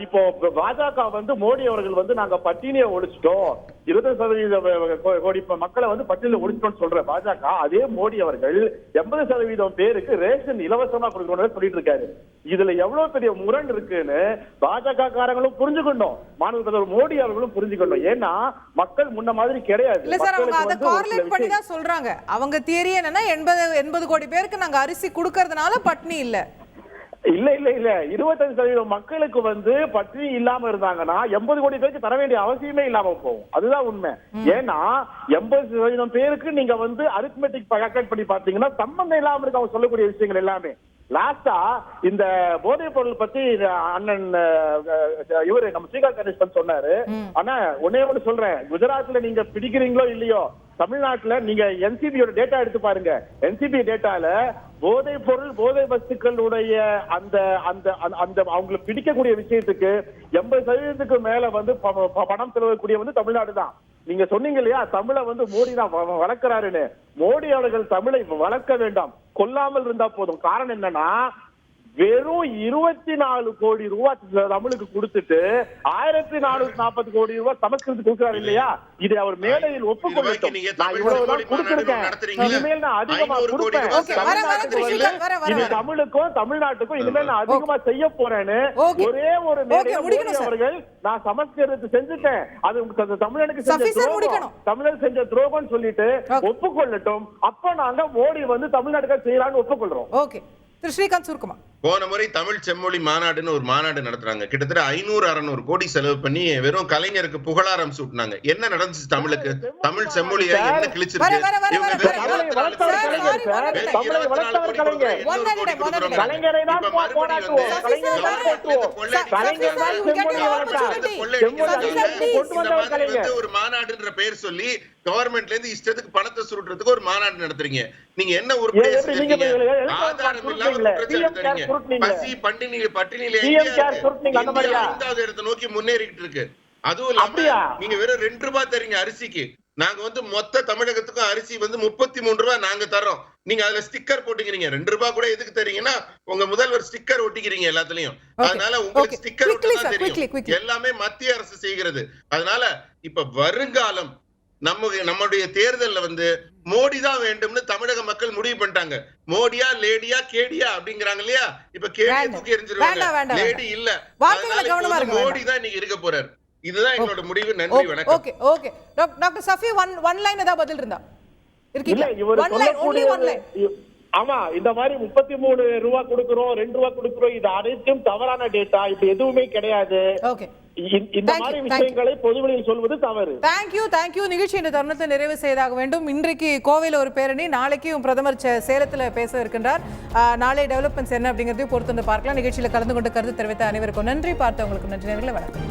இப்போ பாஜக வந்து மோடி அவர்கள் வந்து நாங்க பட்டினியை ஒழிச்சிட்டோம், 20% கோடி மக்களை வந்து பட்டியல ஒழிச்சிட்டோம்னு சொல்ற பாஜக, அதே மோடி அவர்கள் 80% பேருக்கு ரேஷன் இலவசமா கொடுக்கணும்னு சொல்லிட்டு இருக்காரு. இதுல எவ்வளவு பெரிய முரண் இருக்குன்னு பாஜக காரங்களும் புரிஞ்சுக்கணும், மாநில தலைவர் மோடி அவர்களும் புரிஞ்சுக்கணும். ஏன்னா மக்கள் முன்ன மாதிரி கிடையாது. இல்ல சார், அவங்க அதை கார்லேட் பண்ணி தான் சொல்றாங்க. அவங்க தியரி என்னன்னா 80 கோடி பேருக்கு நாங்க அரிசி கொடுக்கறதுனால பட்னி இல்ல. இல்ல இல்ல இல்ல 25% மக்களுக்கு வந்து பட்டினி இல்லாம இருந்தாங்கன்னா 80 கோடி பேருக்கு தர வேண்டிய அவசியமே இல்லாம போகும். அதுதான் உண்மை. ஏன்னா 80% பேருக்கு நீங்க வந்து அரித்மெட்டிக் கால்குலேட் பண்ணி பாத்தீங்கன்னா சம்பந்தம் இல்லாம இருக்கு அவங்க சொல்லக்கூடிய விஷயங்கள் எல்லாமே. லாஸ்டா இந்த போதைப் பொருள் பத்தி அண்ணன் இவரு நம்ம ஸ்ரீகாந்த் கணேசன் சொன்னாரு. ஆனா ஒன்னே ஒண்ணு சொல்றேன், குஜராத்ல நீங்க பிடிக்கிறீங்களோ இல்லையோ, தமிழ்நாட்டுல நீங்க என்சிபியோட டேட்டா எடுத்து பாருங்க. என்சிபி டேட்டால போதைப் பொருள், போதை வஸ்துக்களுடைய அந்த அந்த அந்த அவங்களுக்கு பிடிக்கக்கூடிய விஷயத்துக்கு 80% மேல வந்து பணம் செலவக்கூடிய வந்து தமிழ்நாடு தான். நீங்க சொன்னீங்க இல்லையா, தமிழை வந்து மோடி தான் வளர்க்கிறாருன்னு. மோடி அவர்கள் தமிழை வளர்க்க வேண்டாம், கொல்லாமல் இருந்தா போதும். காரணம் என்னன்னா, வெறும் 24 கோடி ரூபாய் தமிழுக்கு கொடுத்துட்டு 1440 கோடி ரூபாய் சமஸ்கிருதத்துக்கு கொடுக்கிறாரு இல்லையா, இதை அவர் மேடையில் ஒப்புக்கொள்ளட்டும். நான் இவ்வளவுதான் கொடுத்திருக்கேன், இனிமேல் நான் அதிகமா கொடுப்பேன். இது தமிழுக்கும் தமிழ்நாட்டுக்கும் இனிமேல் நான் அதிகமா செய்ய போறேன்னு ஒரே ஒரு மேடையில் அவர்கள், நான் சமஸ்கிருதத்தை செஞ்சுட்டேன், அது தமிழனுக்கு செஞ்ச துரோகம், தமிழர் செஞ்ச துரோகம்னு சொல்லிட்டு ஒப்புக்கொள்ளட்டும். அப்ப நாங்க மோடி வந்து தமிழ்நாட்டுக்கு செய்யறான்னு ஒப்புக்கொள்றோம். ஓகே திரு ஸ்ரீகாந்த் சுருக்குமா. போன முறை தமிழ் செம்மொழி மாநாடுன்னு ஒரு மாநாடு நடத்துறாங்க. கிட்டத்தட்ட 500-600 கோடி செலவு பண்ணி வெறும் கலைஞருக்கு புகழாரம் சூட்டினாங்க. என்ன நடந்துச்சு தமிழுக்கு? தமிழ் செம்மொழியை என்ன கிழிச்சிருக்கு? ஒரு மாநாடுன்ற பெயர் சொல்லி கவர்மெண்ட்ல இருந்து இஷ்டத்துக்கு பணத்தை சுருட்டுறதுக்கு ஒரு மாநாடு நடத்துறீங்க. நீங்க என்ன உருப்படியா செஞ்சிருக்கீங்க? ஆதாரம் இல்லாம குற்றச்சாட்டு எடுத்தீங்க. பசி பட்டினியில 5வது இடத்தை நோக்கி முன்னேறிக்கிட்டு இருக்கு. அதுவும் இல்லாம நீங்க வெறும் 2 ரூபாய் தரீங்க அரிசிக்கு. நாங்க வந்து மொத்த தமிழகத்துக்கும் அரிசி வந்து 33 ரூபாய் நாங்க தர்றோம். நீங்க அதுல ஸ்டிக்கர் போட்டுக்கிறீங்க. 2 ரூபாய் கூட எதுக்கு தரீங்கன்னா, உங்க முதல்வர் ஸ்டிக்கர் ஒட்டிக்கிறீங்க எல்லாத்துலயும். அதனால உங்களுக்கு ஸ்டிக்கர் ஒட்டதான் தெரியும். எல்லாமே மத்திய அரசு செய்கிறது. அதனால இப்ப வருங்காலம் நம்முடைய தேர்தல்ல வந்து மோடி தான் வேண்டும்னு தமிழக மக்கள் முடிவு பண்ணிட்டாங்க. மோடியா லேடியா கேடியா அப்படிங்கிறாங்க இல்லையா, இப்ப கேடியா தூக்கி எறிஞ்சிருவாங்க, லேடி இல்ல. மோடி தான் இன்னைக்கு இருக்க போறாரு. இதுதான் எங்களோட முடிவு. நன்றி, வணக்கம். Okay okay doctor Safi, one line ஏதாவது பதில் இருந்தா இருக்கீங்களா? ஆமா, இந்த மாதிரி 33 ரூபாய் கொடுக்கிறோம், 2 ரூபாய் கொடுக்கிறோம், இது அனைத்தும் தவறான டேட்டா. இப்ப எதுவுமே கிடையாது. இந்த மாதிரி விஷயங்களை பொதுவெளியில் சொல்வது தவறு. தேங்க்யூ. நிகழ்ச்சி இந்த தருணத்தை நிறைவு செய்தாக வேண்டும். இன்றைக்கு கோவையில் ஒரு பேரணி, நாளைக்கு பிரதமர் சேலத்தில் பேச இருக்கின்றார். நாளை டெவலப்மெண்ட்ஸ் என்ன அப்படிங்கிறதையும் பொறுத்து வந்து பார்க்கலாம். நிகழ்ச்சியில் கலந்து கொண்டு கருத்து தெரிவித்த அனைவருக்கும் நன்றி. பார்த்தவங்களுக்கு நன்றி. நேயர்களே, வணக்கம்.